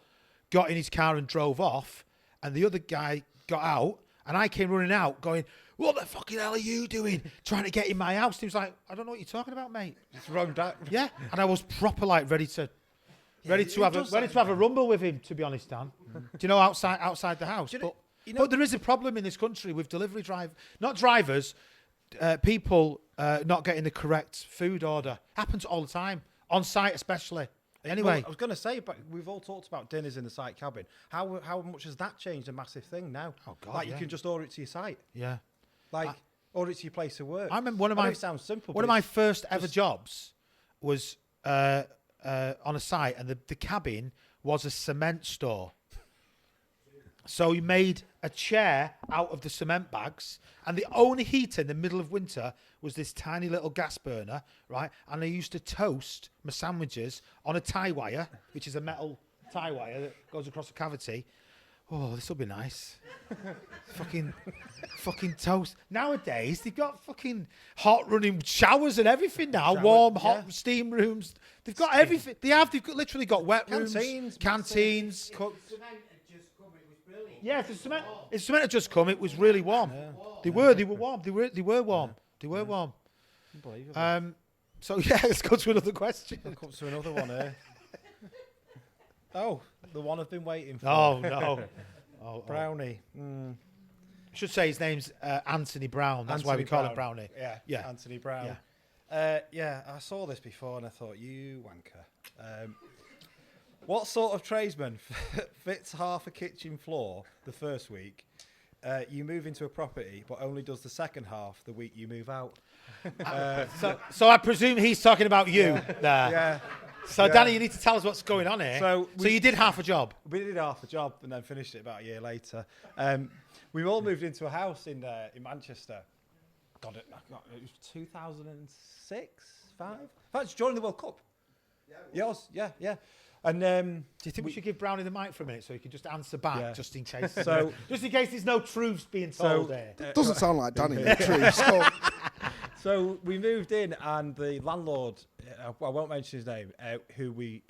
Speaker 1: got in his car and drove off. And the other guy got out. And I came running out going, "What the fucking hell are you doing? Trying to get in my house?" And he was like, "I don't know what you're talking about, mate."
Speaker 3: It's wrong that.
Speaker 1: Yeah. And I was proper like ready to have a rumble with him, to be honest, Dan. Do you know, outside the house? But there is a problem in this country with not drivers, people not getting the correct food order. Happens all the time, on site especially. Anyway,
Speaker 3: Well, I was going to say, but we've all talked about dinners in the site cabin. How much has that changed? A massive thing now.
Speaker 1: Oh, God,
Speaker 3: Like
Speaker 1: yeah.
Speaker 3: you can just order it to your site.
Speaker 1: yeah.
Speaker 3: Like order it to your place of work.
Speaker 1: I remember one of
Speaker 3: I know
Speaker 1: my
Speaker 3: it sounds simple.
Speaker 1: one of
Speaker 3: but
Speaker 1: my
Speaker 3: it's-
Speaker 1: first ever jobs was on a site, and the cabin was a cement store. So he made a chair out of the cement bags, and the only heater in the middle of winter was this tiny little gas burner, right? And I used to toast my sandwiches on a tie wire, which is a metal tie wire that goes across a cavity. Oh, this will be nice. fucking toast. Nowadays, they've got fucking hot running showers and everything now. Warm, hot steam rooms. They've got everything. They've literally got wet rooms, canteens. Yeah, if the cement had just come, it was really warm. Yeah. They were warm. They were warm.
Speaker 3: Unbelievable.
Speaker 1: So yeah, let's go to another question.
Speaker 3: That comes to another one here. Oh, the one I've been waiting for.
Speaker 1: Oh no.
Speaker 3: Brownie.
Speaker 1: I should say his name's Anthony Brown. That's why we call him Brownie.
Speaker 3: Yeah. Anthony Brown.
Speaker 1: Yeah.
Speaker 3: I saw this before and I thought, you wanker. What sort of tradesman fits half a kitchen floor the first week? You move into a property, but only does the second half the week you move out.
Speaker 1: So I presume he's talking about you there.
Speaker 3: Yeah.
Speaker 1: So Danny, you need to tell us what's going on here. So you did half a job.
Speaker 3: We did half a job and then finished it about a year later. We all moved into a house in Manchester. God, it was 2006, 5? In fact, during the World Cup. Yeah. And
Speaker 1: Do you think we should give Brownie the mic for a minute so he can just answer back, just in case?
Speaker 3: So,
Speaker 1: just in case there's no truths being told there.
Speaker 9: Doesn't sound like Danny, literally.
Speaker 3: So we moved in, and the landlord, I won't mention his name, who we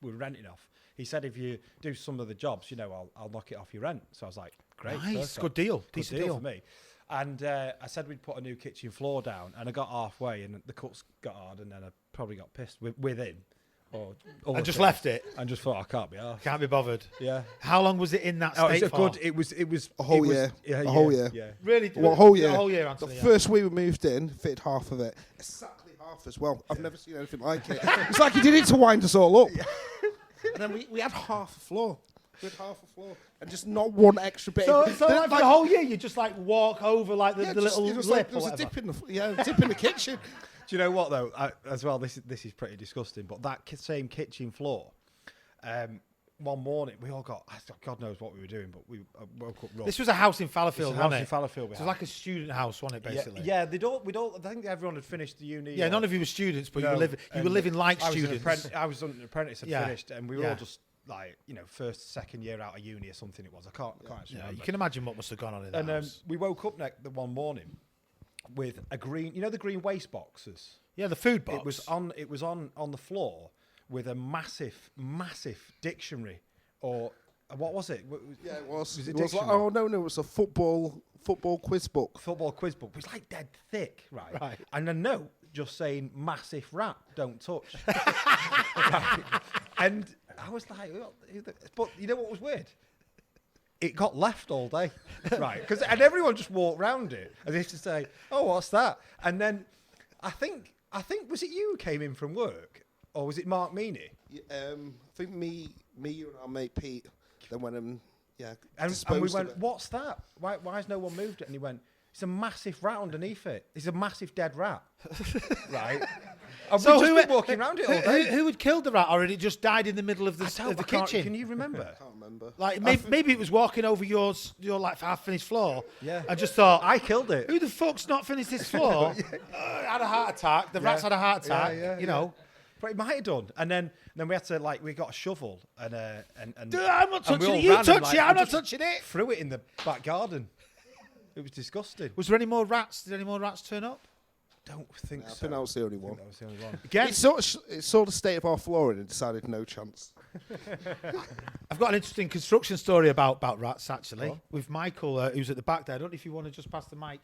Speaker 3: were renting off. He said, if you do some of the jobs, I'll knock it off your rent. So I was like, great,
Speaker 1: nice,
Speaker 3: perfect.
Speaker 1: good deal,
Speaker 3: Good
Speaker 1: decent
Speaker 3: deal
Speaker 1: deal
Speaker 3: for me. And I said we'd put a new kitchen floor down, and I got halfway, and the cuts got hard, and then I probably got pissed with him.
Speaker 1: And just left it.
Speaker 3: And just thought, I can't be arsed.
Speaker 1: Can't be bothered.
Speaker 3: Yeah.
Speaker 1: How long was it in that state for?
Speaker 3: It was
Speaker 9: a whole year.
Speaker 3: Yeah,
Speaker 9: a whole year.
Speaker 3: Yeah.
Speaker 1: Really?
Speaker 9: Well, a whole year.
Speaker 1: A whole year, Anthony.
Speaker 9: The first week we moved in, fitted half of it. Exactly half as well. I've never seen anything like it. It's like he did it to wind us all up. And then we had half a floor. We had half a floor. And just not one extra bit.
Speaker 1: So like for the whole year, you just like walk over like the little lip
Speaker 9: like,
Speaker 1: or
Speaker 9: there was a
Speaker 1: whatever.
Speaker 9: dip in the kitchen.
Speaker 3: Do you know what though? As well, this is pretty disgusting. But that same kitchen floor, one morning we all got. God knows what we were doing, but we woke up.
Speaker 1: This was a house in Fallowfield,
Speaker 3: It's a
Speaker 1: wasn't
Speaker 3: house
Speaker 1: it?
Speaker 3: in Fallowfield.
Speaker 1: It was like a student house, wasn't it? Basically.
Speaker 3: Yeah, we don't. I think everyone had finished the uni.
Speaker 1: None of you were students, but you were living like students.
Speaker 3: I was an apprentice. I finished, and we were all just like, you know, first, second year out of uni or something it was. I can't actually
Speaker 1: Yeah,
Speaker 3: remember.
Speaker 1: you can imagine what must have gone on in that
Speaker 3: And
Speaker 1: house.
Speaker 3: we woke up the one morning with a green, you know, the green waste boxes.
Speaker 1: Yeah, the food box.
Speaker 3: It was on the floor with a massive dictionary, or what was it?
Speaker 9: Yeah, it was.
Speaker 3: Was
Speaker 9: It
Speaker 3: it
Speaker 9: was like,
Speaker 3: dictionary?
Speaker 9: oh no, it was a football quiz book.
Speaker 3: Football quiz book. It was like dead thick, right?
Speaker 1: Right.
Speaker 3: And a note just saying massive rat, don't touch. Right. And I was like, but you know what was weird? It got left all day, right? And everyone just walked round it as if to say, "Oh, what's that?" And then I think was it you who came in from work, or was it Mark Meany?
Speaker 9: I think me, you and our mate Pete. Then went and
Speaker 3: And we
Speaker 9: disposed of
Speaker 3: went,
Speaker 9: it.
Speaker 3: "What's that? Why has no one moved it?" And he went, "It's a massive rat underneath it. It's a massive dead rat." Right? And
Speaker 1: So
Speaker 3: we've just
Speaker 1: who
Speaker 3: been walking around it all day.
Speaker 1: who had killed the rat, or had it just died in the middle of the
Speaker 3: I can't-
Speaker 1: kitchen?
Speaker 3: Can you remember?
Speaker 9: I can't remember.
Speaker 1: Like maybe it was walking over your like half finished floor.
Speaker 3: Yeah.
Speaker 1: I just thought,
Speaker 3: I killed it.
Speaker 1: who the fuck's not finished this floor? Had a heart attack. The rat's had a heart attack.
Speaker 3: Yeah,
Speaker 1: you know.
Speaker 3: But it might have done. And then we had to we got a shovel and
Speaker 1: Dude, I'm not
Speaker 3: and we
Speaker 1: touching
Speaker 3: all
Speaker 1: it. You
Speaker 3: ran and,
Speaker 1: touch
Speaker 3: like,
Speaker 1: it.
Speaker 3: we
Speaker 1: I'm not
Speaker 3: just
Speaker 1: touching it.
Speaker 3: threw it in the back garden. It was disgusting.
Speaker 1: Was there any more rats? Did any more rats turn up?
Speaker 3: Don't think
Speaker 9: I
Speaker 3: so.
Speaker 9: think that was the only
Speaker 3: I think
Speaker 9: one.
Speaker 3: that was the only one.
Speaker 1: Again,
Speaker 9: It saw the state of our flooring and decided no chance.
Speaker 1: I've got an interesting construction story about rats, actually,
Speaker 3: Go on.
Speaker 1: with Michael, who's at the back there. I don't know if you want to just pass the mic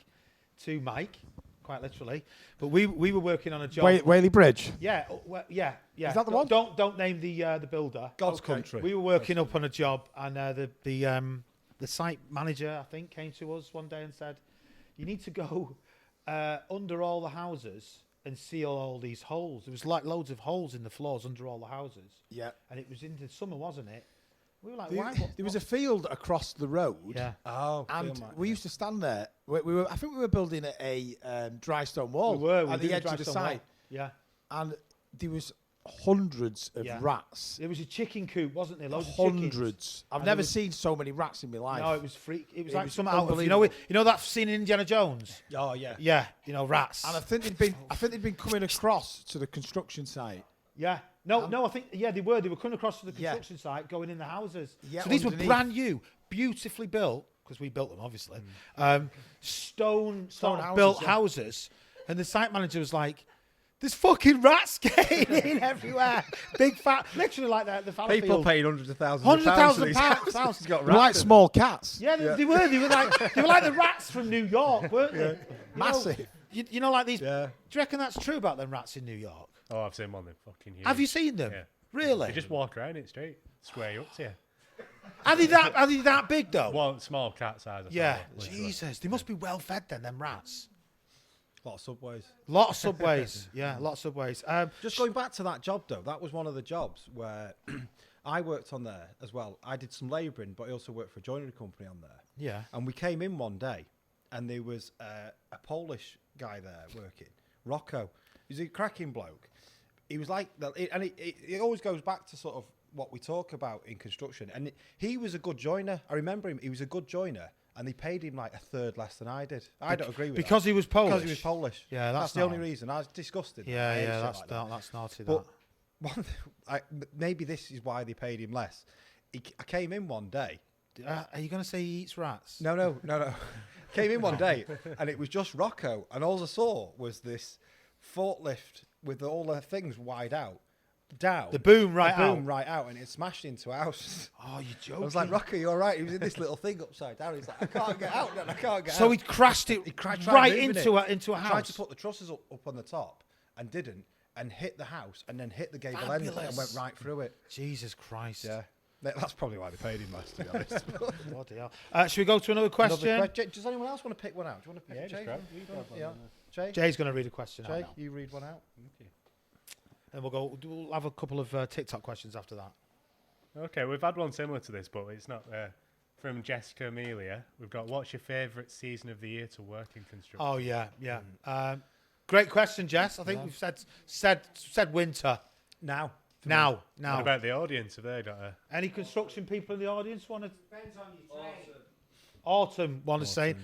Speaker 1: to Mike, quite literally. But we were working on a job.
Speaker 10: Whaley Bridge.
Speaker 1: Yeah, yeah.
Speaker 10: Is that the one?
Speaker 1: Don't name the builder.
Speaker 3: God's country.
Speaker 1: We were working up on a job, and the site manager, I think, came to us one day and said, "You need to go under all the houses and seal all these holes." There was like loads of holes in the floors under all the houses,
Speaker 10: Yeah.
Speaker 1: and it was in the summer, wasn't it? We were like,
Speaker 10: There,
Speaker 1: "Why?"
Speaker 10: there was a field across the road.
Speaker 1: Yeah.
Speaker 3: Oh,
Speaker 10: And we used to stand there. We were, I think we were building a dry stone wall
Speaker 1: We were
Speaker 10: at the
Speaker 1: doing
Speaker 10: edge
Speaker 1: dry
Speaker 10: of the
Speaker 1: stone wall.
Speaker 10: site,
Speaker 1: Yeah.
Speaker 10: and there was hundreds of
Speaker 1: Yeah.
Speaker 10: rats.
Speaker 1: There was a chicken coop, wasn't there? Loads of chickens.
Speaker 10: Hundreds. I've
Speaker 1: And
Speaker 10: never
Speaker 1: there was-
Speaker 10: seen so many rats in my life.
Speaker 1: No, it was freak. It was
Speaker 10: It
Speaker 1: like
Speaker 10: was
Speaker 1: something out of
Speaker 10: unbelievable.
Speaker 1: you know that scene in Indiana Jones.
Speaker 3: Oh yeah.
Speaker 1: Yeah, rats.
Speaker 10: And I think they'd been coming across to the construction site.
Speaker 1: Yeah. No, I think they were coming across to the
Speaker 10: Yeah.
Speaker 1: construction site, going in the houses.
Speaker 10: Yeah,
Speaker 1: So these were
Speaker 10: underneath.
Speaker 1: brand new, beautifully built, because we built them, obviously. Stone sort of
Speaker 10: houses,
Speaker 1: built
Speaker 10: yeah.
Speaker 1: houses, and the site manager was like, "There's fucking rats getting in everywhere, big fat, literally like that. The
Speaker 3: People
Speaker 1: Fallowfield.
Speaker 3: paying hundreds of thousands.
Speaker 1: £100,000
Speaker 3: pounds.
Speaker 1: pounds.
Speaker 3: He's got
Speaker 10: They're like
Speaker 3: rats.
Speaker 10: small cats.
Speaker 1: Yeah, they were. They were like the rats from New York, weren't they? You know-
Speaker 10: Massive.
Speaker 1: You know, like these.
Speaker 3: Yeah.
Speaker 1: Do you reckon that's true about them rats in New York?
Speaker 2: Oh, I've seen one. They're fucking huge.
Speaker 1: Have you seen them?
Speaker 2: Yeah.
Speaker 1: Really?
Speaker 2: They just walk around it straight, square up to you.
Speaker 1: Are they that big though?
Speaker 2: One small cat size. I
Speaker 1: Yeah.
Speaker 2: thought, literally.
Speaker 1: Jesus, they must be well fed then. Them rats.
Speaker 3: A lot of subways.
Speaker 1: Lot of subways. Yeah, lot of subways.
Speaker 3: Just going back to that job though, that was one of the jobs where I worked on there as well. I did some labouring, but I also worked for a joinery company on there.
Speaker 1: Yeah.
Speaker 3: And we came in one day, and there was a Polish guy there working, Rocco. He's a cracking bloke. He was like, it always goes back to sort of what we talk about in construction. And he was a good joiner. I remember him. He was a good joiner, and they paid him like a third less than I did. I don't agree with that.
Speaker 1: Because he was Polish.
Speaker 3: Because he was Polish.
Speaker 1: Yeah, that's
Speaker 3: the only
Speaker 1: not-
Speaker 3: reason. I was disgusted. I
Speaker 1: Yeah,
Speaker 3: hate
Speaker 1: yeah.
Speaker 3: shit
Speaker 1: That's
Speaker 3: like that.
Speaker 1: that's naughty.
Speaker 3: But one, maybe this is why they paid him less. I came in one day.
Speaker 1: Are you going to say he eats rats?
Speaker 3: No. Came in one day, and it was just Rocco, and all I saw was this forklift with all the things wide out, down.
Speaker 1: The boom right
Speaker 3: the boom
Speaker 1: out.
Speaker 3: right out, and it smashed into a house.
Speaker 1: Oh, you joking?
Speaker 3: I was like, Rocco, you all right? He was in this little thing upside down. He's like, I can't get out, then I can't get out.
Speaker 1: So he crashed it
Speaker 3: tried
Speaker 1: right
Speaker 3: moving
Speaker 1: into
Speaker 3: it.
Speaker 1: into a
Speaker 3: Tried
Speaker 1: house.
Speaker 3: to put the trusses up on the top, and didn't, and hit the house, and then hit the gable end, and
Speaker 1: Fabulous.
Speaker 3: went right through it.
Speaker 1: Jesus Christ.
Speaker 3: Yeah. That's probably why they paid him less, to be honest.
Speaker 1: Bloody hell. Should we go to another question?
Speaker 3: Another Does anyone else want to pick one out? Do you want to pick
Speaker 2: Yeah, just
Speaker 3: Jay?
Speaker 2: grab-
Speaker 3: Yeah. Jay?
Speaker 1: Jay's going to read a question out
Speaker 3: Jay,
Speaker 1: now.
Speaker 3: you read one out.
Speaker 1: And we'll have a couple of TikTok questions after that.
Speaker 2: Okay, we've had one similar to this, but it's not from Jessica Amelia. We've got, what's your favourite season of the year to work in construction?
Speaker 1: Oh, yeah. Great question, Jess. I think we've said winter.
Speaker 3: Now.
Speaker 1: Now.
Speaker 2: What about the audience? Have they got a...
Speaker 1: Any construction people in the audience want to? Depends on your trade. Autumn. One saying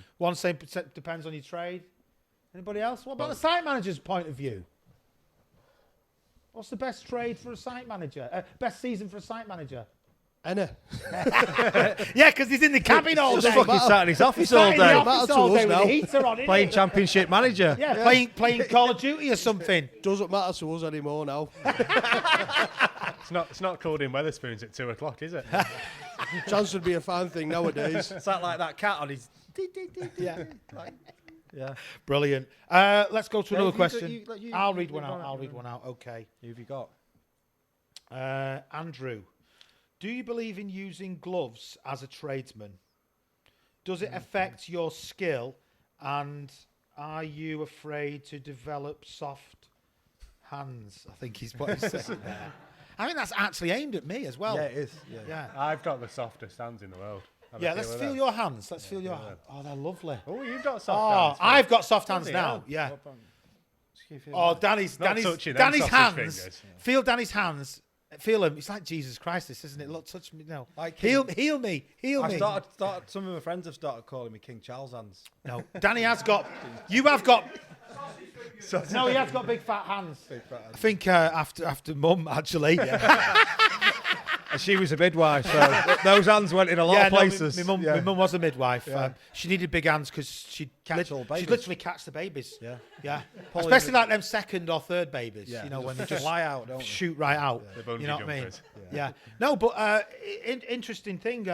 Speaker 1: depends on your trade. Anybody else? What about the site manager's point of view? What's the best trade for a site manager? Best season for a site manager?
Speaker 11: Enna.
Speaker 1: Yeah, because he's in the cabin all day.
Speaker 11: Just fucking sat in his office all
Speaker 1: Sat in the
Speaker 11: day.
Speaker 1: office
Speaker 11: Matter
Speaker 1: all
Speaker 11: to
Speaker 1: day
Speaker 11: us
Speaker 1: with
Speaker 11: now.
Speaker 1: the heater on, innit?
Speaker 11: Playing Championship Manager.
Speaker 1: Yeah, playing Call of Duty or something.
Speaker 11: Doesn't matter to us anymore now.
Speaker 2: It's not called in Weatherspoons at 2:00, is it?
Speaker 11: Chance would be a fine thing nowadays.
Speaker 3: Sat like that cat on his.
Speaker 11: Yeah.
Speaker 3: Yeah.
Speaker 1: Brilliant. Let's go to another
Speaker 3: you
Speaker 1: question.
Speaker 3: go- you-
Speaker 1: I'll read one
Speaker 3: you
Speaker 1: out.
Speaker 3: go
Speaker 1: I'll
Speaker 3: on.
Speaker 1: read one out. Okay.
Speaker 3: Who have you got?
Speaker 1: Andrew, do you believe in using gloves as a tradesman? Does it affect your skill, and are you afraid to develop soft hands? I think he's what he's saying there. I think that's actually aimed at me as well.
Speaker 3: Yeah, it is.
Speaker 1: Yeah.
Speaker 2: I've got the softest hands in the world. Have a
Speaker 1: Yeah,
Speaker 2: feel
Speaker 1: let's
Speaker 2: of
Speaker 1: feel
Speaker 2: them.
Speaker 1: your hands. Let's feel your hands. Oh, they're lovely.
Speaker 2: Oh, you've got
Speaker 1: Oh,
Speaker 2: soft hands.
Speaker 1: I've got soft hands
Speaker 2: Bloody
Speaker 1: now.
Speaker 2: hell.
Speaker 1: Yeah.
Speaker 3: Excuse me.
Speaker 1: Oh, Danny's
Speaker 2: Not touching them
Speaker 1: Danny's
Speaker 2: sausage
Speaker 1: hands.
Speaker 2: fingers.
Speaker 1: Feel Danny's hands. Feel him. It's like Jesus Christ, this, isn't it? Look, touch me now.
Speaker 3: Like
Speaker 1: Heal me. Heal
Speaker 3: I
Speaker 1: me.
Speaker 3: started. Some of my friends have started calling me King Charles hands.
Speaker 1: No, Danny has got. You have got. No, he has got big fat hands. I think after Mum actually.
Speaker 3: And she was a midwife, so those hands went in a lot of places.
Speaker 1: My mum was a midwife.
Speaker 3: Yeah.
Speaker 1: She needed big hands because she'd
Speaker 3: all babies.
Speaker 1: she'd literally catch the babies.
Speaker 3: Yeah.
Speaker 1: Yeah.
Speaker 3: Probably
Speaker 1: Especially like them second or third babies.
Speaker 3: Yeah.
Speaker 1: You know, when they
Speaker 3: Just
Speaker 1: just
Speaker 3: fly out, don't they?
Speaker 1: shoot right out.
Speaker 2: The bungee
Speaker 1: You know what I mean?
Speaker 2: jumpers.
Speaker 1: Yeah. No, but interesting thing.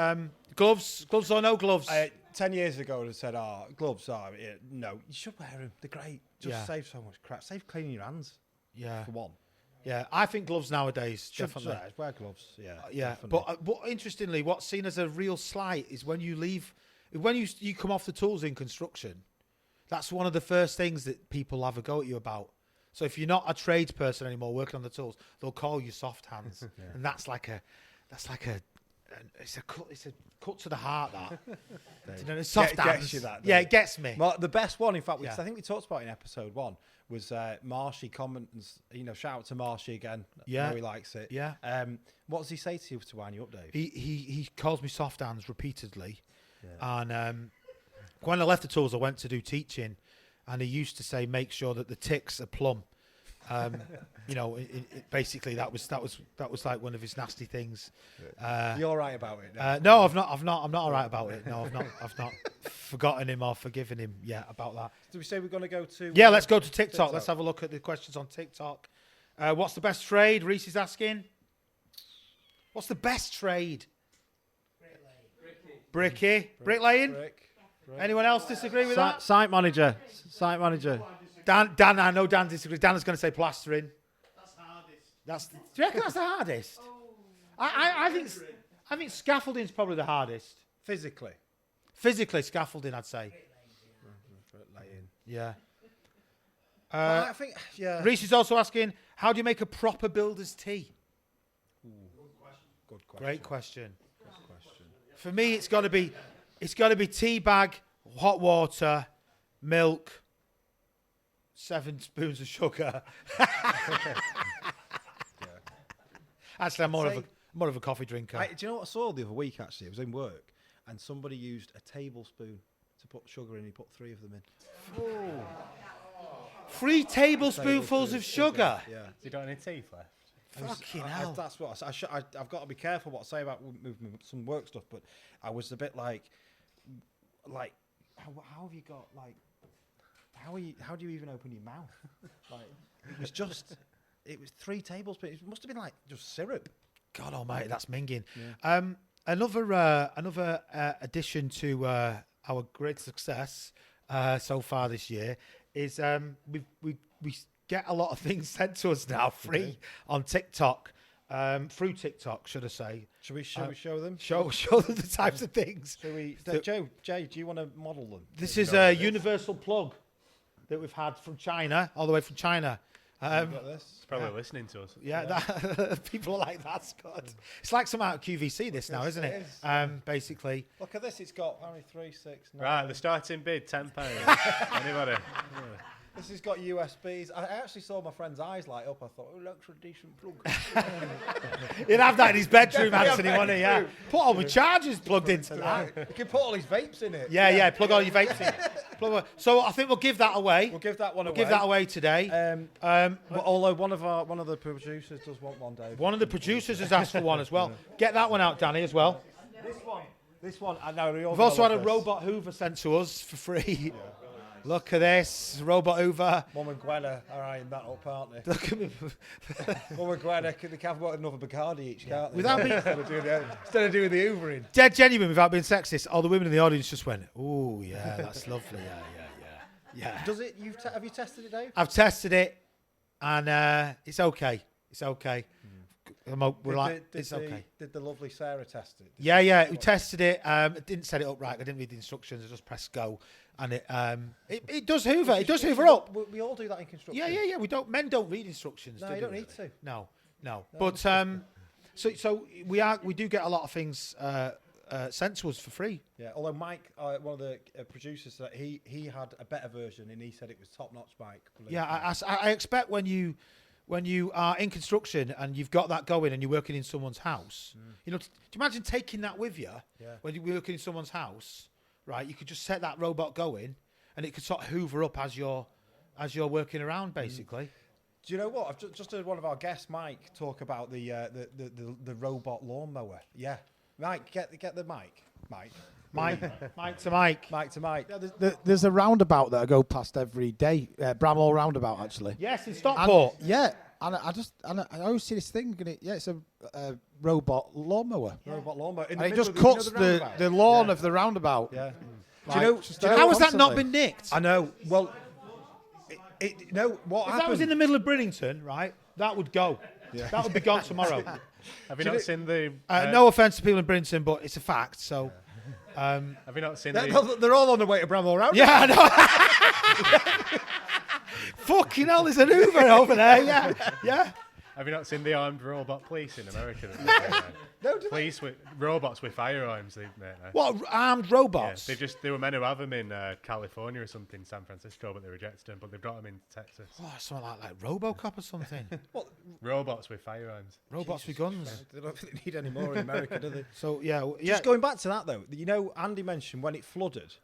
Speaker 1: Gloves or no gloves?
Speaker 3: 10 years ago, they said, gloves are, no, you should wear them. They're great. Just save so much crap. Save cleaning your hands.
Speaker 1: Yeah.
Speaker 3: For one.
Speaker 1: Yeah, I think gloves nowadays,
Speaker 3: Should
Speaker 1: definitely.
Speaker 3: wear gloves. Yeah.
Speaker 1: Yeah,
Speaker 3: definitely.
Speaker 1: but interestingly, what's seen as a real slight is when you leave, when you come off the tools in construction, that's one of the first things that people have a go at you about. So if you're not a tradesperson anymore working on the tools, they'll call you soft hands, and that's like a it's a cut to the heart. That you know, soft hands.
Speaker 3: Gets you that,
Speaker 1: yeah,
Speaker 3: doesn't
Speaker 1: it gets me.
Speaker 3: Well, the best one, in fact, which
Speaker 1: Yeah.
Speaker 3: I think we talked about in episode 1, was Marshy comments. Shout out to Marshy again.
Speaker 1: Yeah.
Speaker 3: I know he likes it.
Speaker 1: Yeah.
Speaker 3: What does he say to you to wind you up, Dave?
Speaker 1: He calls me soft hands repeatedly, and when I left the tools, I went to do teaching, and he used to say, "Make sure that the ticks are plumb." Basically, that was like one of his nasty things.
Speaker 3: You're all right about it.
Speaker 1: No, I'm not all right about it. No, I've not forgotten him or forgiven him yet about that.
Speaker 3: Did we say we're going to go to?
Speaker 1: Yeah, let's go to TikTok. Let's have a look at the questions on TikTok. What's the best trade? Reese is asking. What's the best trade? Bricky. Bricklaying. Anyone else disagree with that?
Speaker 3: Site manager.
Speaker 1: Dan, I know Dan disagrees. Dan is going to say plastering. That's hardest. Do you reckon that's the hardest? I think scaffolding's probably the hardest. Physically, scaffolding, I'd say. Yeah.
Speaker 3: I think, yeah.
Speaker 1: Reese is also asking, how do you make a proper builder's tea?
Speaker 3: Good question.
Speaker 1: Great question. For me, it's got to be tea bag, hot water, milk, 7 spoons of sugar. Actually, I'm more of a coffee drinker.
Speaker 3: Do you know what I saw the other week? Actually, it was in work, and somebody used a tablespoon to put sugar in. He put 3 of them in.
Speaker 1: 3 tablespoonfuls of sugar.
Speaker 3: Yeah.
Speaker 2: Have you got any teeth left?
Speaker 1: Fucking hell.
Speaker 3: That's what I've got to be careful what I say about moving some work stuff. But I was a bit like, how have you got like? How do you even open your mouth? It was 3 tablespoons. It must have been like just syrup.
Speaker 1: God almighty, that's minging. Yeah. Another addition to our great success so far this year is we get a lot of things sent to us now free on TikTok. Through TikTok, should I say?
Speaker 3: Should we show them?
Speaker 1: Show them the types of things.
Speaker 3: Jay, do you want to model them?
Speaker 1: This is a universal plug that we've had from China, all the way from China.
Speaker 3: Got this?
Speaker 2: It's probably listening to us.
Speaker 1: Yeah, people are like, that's good. It's like some out of QVC this now, isn't it? Basically.
Speaker 3: Look at this. It's got how many? 3, 6, 9.
Speaker 2: Right, the starting bid, £10. Anybody? Yeah.
Speaker 3: This has got USBs. I actually saw my friend's eyes light up. I thought, oh, looks a decent plug.
Speaker 1: He'd have that in his bedroom, Anthony, wouldn't he? Yeah. Put all my chargers plugged into that.
Speaker 3: You can put all his vapes in it.
Speaker 1: Yeah, plug all your vapes in. So I think we'll give that away.
Speaker 3: We'll give that one away.
Speaker 1: Give that away today.
Speaker 3: But although one of the producers does want one, Dave.
Speaker 1: One of the producers has asked for one as well. Get that one out, Danny, as well.
Speaker 3: This one, I know.
Speaker 1: We've also had a robot Hoover sent to us for free. Look at this robot Hoover.
Speaker 3: Mum and Gwen are eyeing that up, aren't they?
Speaker 1: Look at me.
Speaker 3: Mum and Gwen, they can have another Bacardi each, can't they?
Speaker 1: Without being
Speaker 3: instead of doing the Hoovering.
Speaker 1: Dead genuine, without being sexist. All the women in the audience just went, "Oh yeah, that's lovely. Yeah."
Speaker 3: Does it? Have you tested it, Dave?
Speaker 1: I've tested it, and it's okay. It's okay. It's okay.
Speaker 3: Did the lovely Sarah test it?
Speaker 1: Yeah. We tested it. I didn't set it up right. I didn't read the instructions. I just pressed go, and it does Hoover. It does Hoover up.
Speaker 3: We all do that in construction.
Speaker 1: Yeah. Men don't read instructions.
Speaker 3: No,
Speaker 1: do
Speaker 3: you
Speaker 1: they,
Speaker 3: don't need
Speaker 1: really?
Speaker 3: to.
Speaker 1: No. But so we do get a lot of things sent to us for free.
Speaker 3: Yeah. Although Mike, one of the producers, said he had a better version, and he said it was top-notch Mike.
Speaker 1: Yeah, I expect when you are in construction and you've got that going and you're working in someone's house, do you imagine taking that with you when you're working in someone's house, right? You could just set that robot going and it could sort of hoover up as you're working around, basically.
Speaker 3: Do you know what? I've just heard one of our guests, Mike, talk about the robot lawnmower. Yeah. Mike, get the mic. Mike to Mike.
Speaker 10: Yeah, there's a roundabout that I go past every day, Bramhall roundabout, actually.
Speaker 1: Yes, in Stockport.
Speaker 10: And I always see this thing. It's a robot lawnmower.
Speaker 3: Robot lawnmower.
Speaker 10: And it just cuts the lawn of the roundabout.
Speaker 3: Yeah.
Speaker 10: Like,
Speaker 1: do you know how has that not been nicked?
Speaker 3: I know. Well, what
Speaker 1: if
Speaker 3: happened?
Speaker 1: that was in the middle of Bridlington, right, that would go. Yeah. That would be gone tomorrow.
Speaker 2: Have you not seen the...
Speaker 1: no offence to people in Bridlington, but it's a fact, so...
Speaker 2: have you not seen
Speaker 3: they're all on the way to Bramhall Round.
Speaker 1: Yeah, I know. Fucking hell, there's an Hoover over there. Yeah.
Speaker 2: Have you not seen the armed robot police in America?
Speaker 3: No,
Speaker 2: police with robots with firearms. They've made now.
Speaker 1: What, armed robots?
Speaker 2: Yeah, they were meant to have them in California or something, San Francisco, but they rejected them. But they've brought them in Texas.
Speaker 1: Oh, something like RoboCop or something.
Speaker 3: What?
Speaker 2: Robots with firearms.
Speaker 1: Robots with guns.
Speaker 3: They don't need any more in America, do they?
Speaker 1: So yeah.
Speaker 3: Just going back to that though, Andy mentioned when it flooded.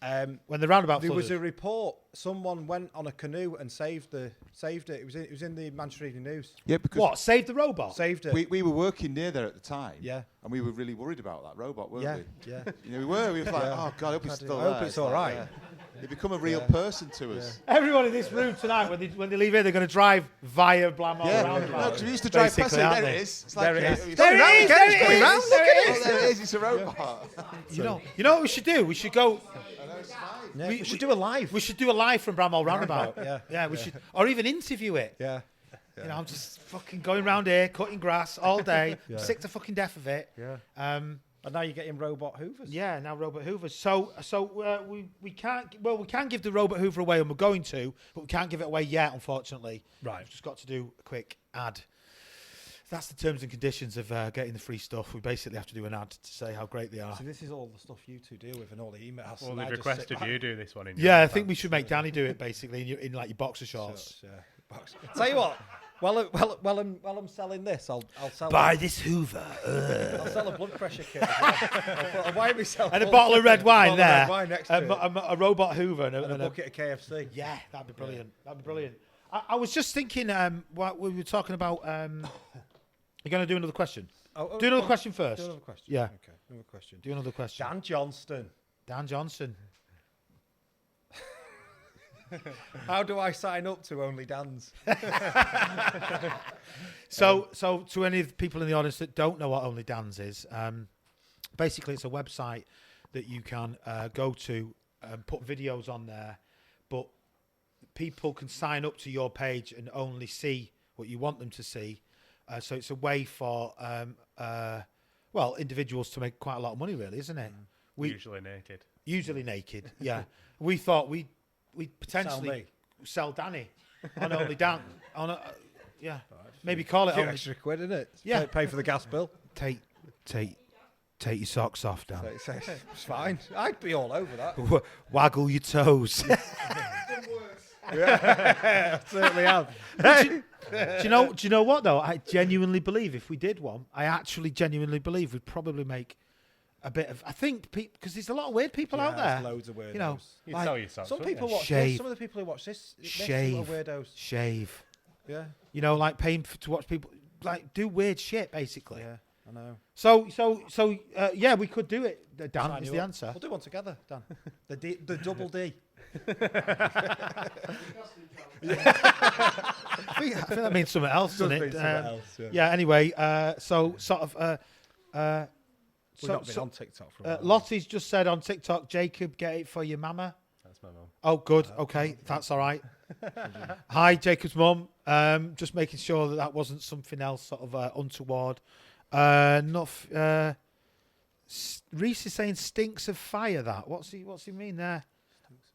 Speaker 1: When the roundabout
Speaker 3: there
Speaker 1: flooded.
Speaker 3: was a report. Someone went on a canoe and saved it. It was in the Manchester Evening News.
Speaker 12: Yeah, because
Speaker 1: what, saved the robot?
Speaker 3: Saved it.
Speaker 12: We were working near there at the time.
Speaker 3: Yeah.
Speaker 12: And we were really worried about that robot, weren't we?
Speaker 3: Yeah.
Speaker 12: We were. We were like, oh God, I hope it's still there.
Speaker 3: I hope it's all right.
Speaker 12: They become a real person to us.
Speaker 1: Everyone in this room tonight, when they leave here, they're going to drive via Blamhall roundabout.
Speaker 12: No, because we used to drive past it. There it is. It's like
Speaker 3: there it is.
Speaker 12: There
Speaker 3: it is.
Speaker 12: There it is. It's a robot.
Speaker 1: You know what we should do? We should go.
Speaker 3: Yeah, we should do a live.
Speaker 1: We should do a live from Bramhall Roundabout.
Speaker 3: Yeah.
Speaker 1: We should, or even interview it.
Speaker 3: Yeah.
Speaker 1: I'm just fucking going round here, cutting grass all day. I'm sick to fucking death of it.
Speaker 3: Yeah. And now you're getting robot Hoovers.
Speaker 1: Yeah, now robot Hoovers. So we can't. Well, we can give the robot Hoover away, and we're going to, but we can't give it away yet, unfortunately.
Speaker 3: Right.
Speaker 1: We've just got to do a quick ad. That's the terms and conditions of getting the free stuff. We basically have to do an ad to say how great they are.
Speaker 3: So this is all the stuff you two deal with and all the emails.
Speaker 2: Well, they've requested you do this one.
Speaker 1: I think we should make Danny do it basically in like your boxer shorts.
Speaker 3: Tell you what. While I'm selling this, I'll sell.
Speaker 1: Buy this Hoover.
Speaker 3: I'll sell a blood pressure kit. I'll put a wine myself.
Speaker 1: And a bottle of red wine there.
Speaker 3: Red wine next to it.
Speaker 1: A robot Hoover and
Speaker 3: a bucket of KFC.
Speaker 1: Yeah, that'd be brilliant. That'd be brilliant. I was just thinking, what we were talking about. You're going to do another question? Do another question first.
Speaker 3: Do another question.
Speaker 1: Yeah.
Speaker 3: Okay. Another question.
Speaker 1: Do another question.
Speaker 3: Dan Johnston. How do I sign up to Only Dan's?
Speaker 1: So to any of the people in the audience that don't know what Only Dan's is, basically it's a website that you can go to and put videos on there, but people can sign up to your page and only see what you want them to see. So it's a way for individuals to make quite a lot of money, really, isn't it?
Speaker 2: Usually naked.
Speaker 1: Yeah. We thought we'd potentially sell Danny on Only Dan. Maybe call it
Speaker 3: only extra quid, isn't it?
Speaker 1: Yeah.
Speaker 3: Pay for the gas bill.
Speaker 1: Take your socks off, Dan.
Speaker 3: It's fine. I'd be all over that.
Speaker 1: Waggle your toes.
Speaker 3: Yeah, certainly have.
Speaker 1: Do you know what though? I genuinely believe if we did one, I actually genuinely believe we'd probably make a bit of. I think because there's a lot of weird people out
Speaker 3: there's
Speaker 1: there.
Speaker 3: loads of weirdos.
Speaker 1: You know,
Speaker 2: You
Speaker 1: like,
Speaker 2: sell your socks,
Speaker 3: Some
Speaker 2: wouldn't
Speaker 3: people
Speaker 2: you?
Speaker 3: watch
Speaker 1: Shave.
Speaker 3: this. Some of the people who watch this are
Speaker 1: Shave.
Speaker 3: weirdos.
Speaker 1: Shave.
Speaker 3: Yeah.
Speaker 1: You know, like paying to watch people like do weird shit, basically.
Speaker 3: Yeah, I know.
Speaker 1: So, yeah, we could do it. Dan
Speaker 3: Sign
Speaker 1: is
Speaker 3: you
Speaker 1: the
Speaker 3: up.
Speaker 1: answer.
Speaker 3: We'll do one together, Dan. The double D.
Speaker 1: I think that means something else, doesn't it? Yeah. Anyway, so sort of.
Speaker 3: We've not been on TikTok for a while.
Speaker 1: Lottie's just said on TikTok, Jacob, get it for your mama.
Speaker 2: That's my mum.
Speaker 1: Oh, good. Okay, that's all right. Hi, Jacob's mum. Just making sure that wasn't something else sort of untoward. Reese is saying stinks of fire. That what's he mean there?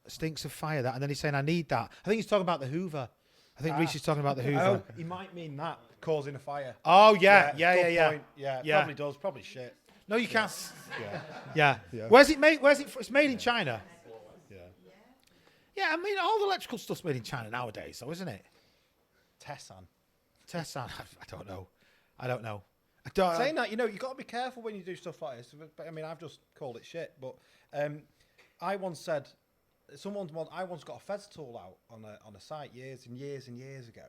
Speaker 1: Stinks of fire. That, and then he's saying I need that. I think he's talking about the Hoover. I think Reese is talking about the Hoover.
Speaker 3: Oh, he might mean that causing a fire.
Speaker 1: Oh yeah.
Speaker 3: Good point. Yeah, probably does. Probably shit.
Speaker 1: No, you can't.
Speaker 3: Yeah.
Speaker 1: Yeah. Where's it made? It's made in China. Yeah, I mean, all the electrical stuff's made in China nowadays, though, isn't it?
Speaker 3: Tessan.
Speaker 1: I don't know.
Speaker 3: Saying that, you've got to be careful when you do stuff like this. But, I mean, I've just called it shit. But I once said, I once got a Fez tool out on a site years and years and years ago,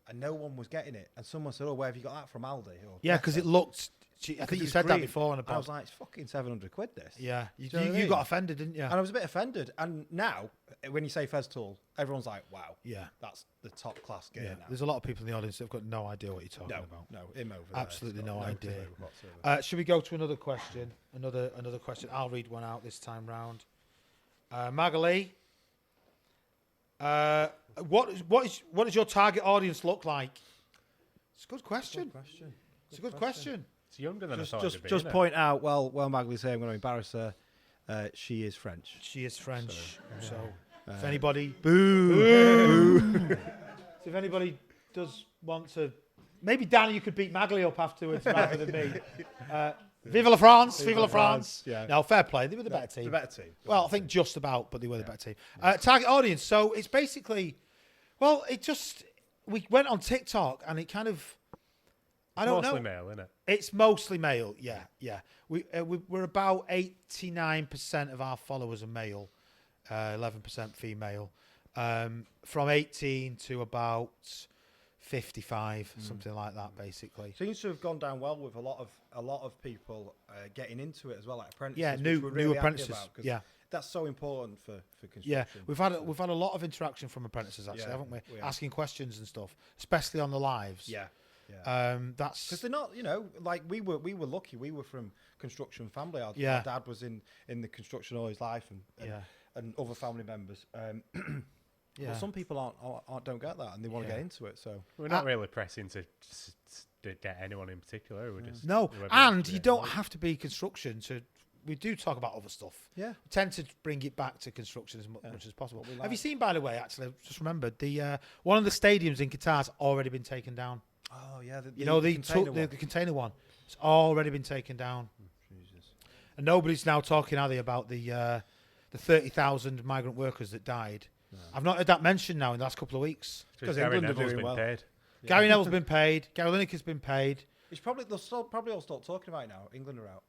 Speaker 3: and no one was getting it. And someone said, "Oh, where have you got that from, Aldi?" Or
Speaker 1: Yeah, because it looked. I think you said that before on a
Speaker 3: I was
Speaker 1: podcast.
Speaker 3: like, "It's fucking £700 this."
Speaker 1: Yeah,
Speaker 3: Do you know what I
Speaker 1: you
Speaker 3: mean?
Speaker 1: got offended, didn't you?
Speaker 3: And I was a bit offended. And now, when you say Fez tool, everyone's like, "Wow,
Speaker 1: Yeah.
Speaker 3: that's the top class gear."
Speaker 1: Yeah,
Speaker 3: Now.
Speaker 1: there's a lot of people in the audience that've got no idea what you're talking about.
Speaker 3: No, him over there.
Speaker 1: Absolutely
Speaker 3: It's
Speaker 1: no
Speaker 3: got
Speaker 1: idea.
Speaker 3: clue whatsoever.
Speaker 1: Should we go to another question? Another question. I'll read one out this time round. Magali, what does your target audience look like? It's a good question. It's a good question.
Speaker 2: It's younger than I thought it'd be,
Speaker 3: Just
Speaker 2: isn't it?
Speaker 3: point out, well, Magley's here, I'm going to embarrass her. She is French.
Speaker 1: She is French. So, if
Speaker 3: Uh,
Speaker 1: anybody, boo. So if anybody does want to, maybe Danny, you could beat Magali up afterwards rather than me. Vive la France! Vive la France!
Speaker 3: Yeah.
Speaker 1: No, fair play. They were the better team.
Speaker 3: The better team.
Speaker 1: Well, I think just about, but they were the better team. Target audience. So it's basically, well, we went on TikTok and it kind of, I don't know.
Speaker 2: Mostly male, isn't it?
Speaker 1: It's mostly male. Yeah. We're about 89% of our followers are male, 11% female, from 18 to about 55, something like that, basically.
Speaker 3: Seems to have gone down well with a lot of people getting into it as well, like apprentices.
Speaker 1: Yeah,
Speaker 3: which
Speaker 1: new
Speaker 3: we're really happy
Speaker 1: apprentices.
Speaker 3: about, 'cause
Speaker 1: Yeah.
Speaker 3: that's so important for construction.
Speaker 1: Yeah, we've had a lot of interaction from apprentices actually,
Speaker 3: Yeah,
Speaker 1: haven't we?
Speaker 3: we have.
Speaker 1: Asking questions and stuff, especially on the lives.
Speaker 3: Yeah.
Speaker 1: That's
Speaker 3: Because they're not, like we were lucky. We were from construction family. Our dad was in the construction all his life, and other family members. But some people don't get that, and they want to get into it. So
Speaker 2: we're not really pressing to get anyone in particular. We're just
Speaker 1: no, and you don't have to be construction to. We do talk about other stuff.
Speaker 3: Yeah,
Speaker 1: we tend to bring it back to construction as much as possible. Have you seen, by the way? Actually, I just remembered the one of the stadiums in Qatar's already been taken down.
Speaker 3: Oh yeah,
Speaker 1: the container one. It's already been taken down.
Speaker 3: Jesus.
Speaker 1: And nobody's now talking, are they, about the 30,000 migrant workers that died? No. I've not heard that mentioned now in the last couple of weeks.
Speaker 2: Because Gary Neville's been paid.
Speaker 1: Yeah. Gary Neville's been paid. Gary Lineker's been paid.
Speaker 3: It's probably all start talking about it now. England are out.